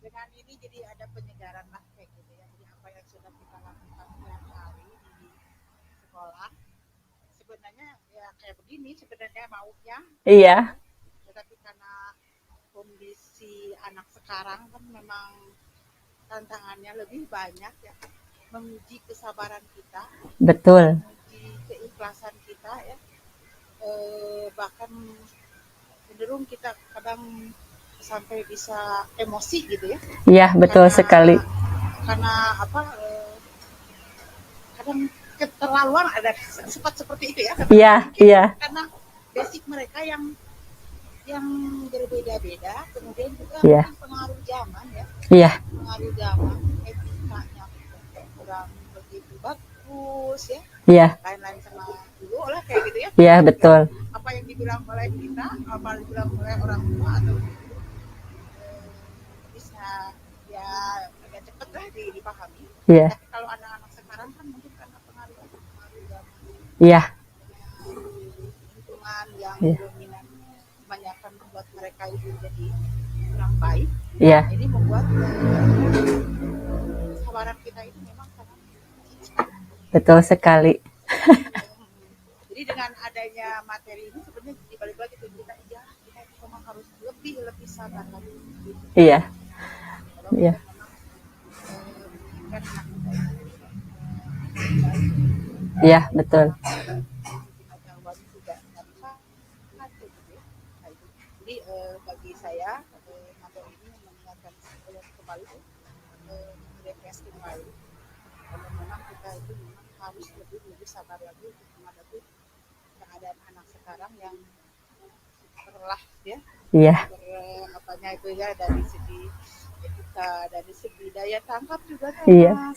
Dengan ini jadi ada penyegaran lah kayak gitu ya. Jadi apa yang sudah kita lakukan tiap hari di sekolah sebenarnya ya kayak begini sebenarnya maunya. Iya. Tetapi karena kondisi anak sekarang kan memang tantangannya lebih banyak ya, menguji kesabaran kita, Betul. menguji keikhlasan kita ya, bahkan cenderung kita kadang sampai bisa emosi gitu ya. Iya, betul sekali. Karena apa? Kadang keterlaluan ada sifat seperti itu ya. Iya, iya. Karena basic mereka yang berbeda-beda, kemudian juga Iya. pengaruh zaman ya. Iya. Pengaruh zaman, etikanya kurang begitu bagus ya. Iya. Lain-lain sama dulu lah kayak gitu ya. Iya, betul. Apa yang dibilang oleh kita, apa yang dibilang oleh orang tua atau bisa ya agak cepet lah dipahami. Iya. Tapi kalau anak-anak sekarang kan mungkin karena pengaruh zaman, Iya. lingkungan yang Iya. dominan kebanyakan membuat mereka itu jadi kurang baik. Iya. Ini membuat kesabaran kita itu memang sangat Betul sekali. Jadi dengan adanya materi ini sebenarnya dibalik lagi tuh kita memang harus lebih sabar lagi. Iya. Kalau Iya. kita memang Iya, betul. Jadi bagi saya materi ini mengingatkan kembali refresh kembali kalau memang kita itu memang harus lebih sabar lagi untuk menghadapi keadaan anak sekarang yang terlah ya. Iya. Apanya itu ya dari segi etika, dari segi daya tangkap juga kan. Iya,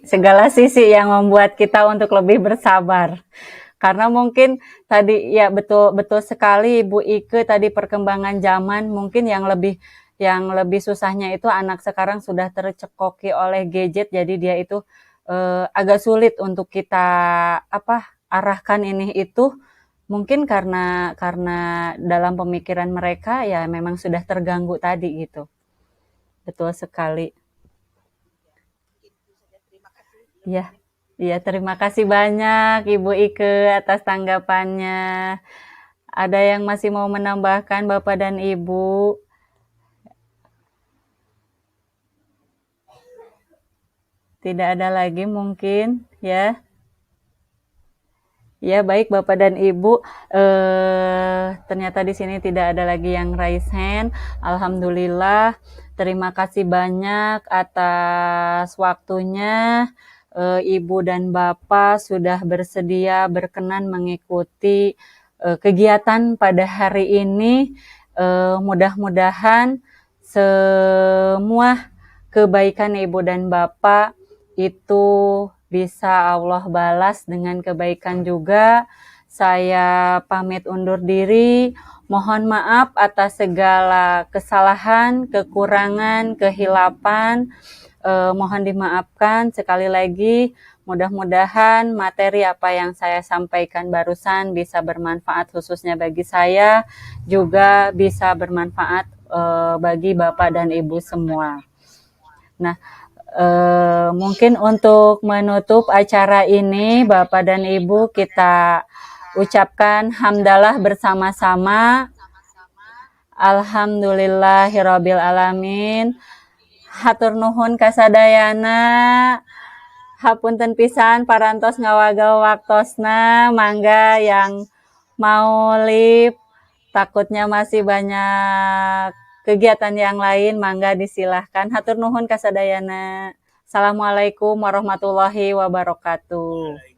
segala sisi yang membuat kita untuk lebih bersabar. Karena mungkin tadi ya betul sekali Ibu Ike tadi perkembangan zaman mungkin yang lebih susahnya itu anak sekarang sudah tercekoki oleh gadget, jadi dia itu agak sulit untuk kita arahkan ini itu. Mungkin karena dalam pemikiran mereka ya memang sudah terganggu tadi gitu. Betul sekali. Iya. Iya, terima kasih banyak Ibu Ike atas tanggapannya. Ada yang masih mau menambahkan Bapak dan Ibu? Tidak ada lagi mungkin ya. Ya, baik Bapak dan Ibu, ternyata di sini tidak ada lagi yang raise hand. Alhamdulillah, terima kasih banyak atas waktunya. Ibu dan Bapak sudah bersedia berkenan mengikuti kegiatan pada hari ini. Mudah-mudahan semua kebaikan Ibu dan Bapak itu bisa Allah balas dengan kebaikan juga. Saya pamit undur diri. Mohon maaf atas segala kesalahan, kekurangan, kehilapan. Mohon dimaafkan sekali lagi. Mudah-mudahan materi apa yang saya sampaikan barusan bisa bermanfaat khususnya bagi saya, juga bisa bermanfaat bagi Bapak dan Ibu semua. Nah, mungkin untuk menutup acara ini, Bapak dan Ibu, kita ucapkan hamdalah bersama-sama. Alhamdulillahirabbil alamin. Hatur nuhun kasadayana. Hapunten pisan parantos ngawagel waktosna. Mangga yang mau live, takutnya masih banyak kegiatan yang lain, mangga disilahkan. Hatur nuhun kasadayana. Assalamualaikum warahmatullahi wabarakatuh.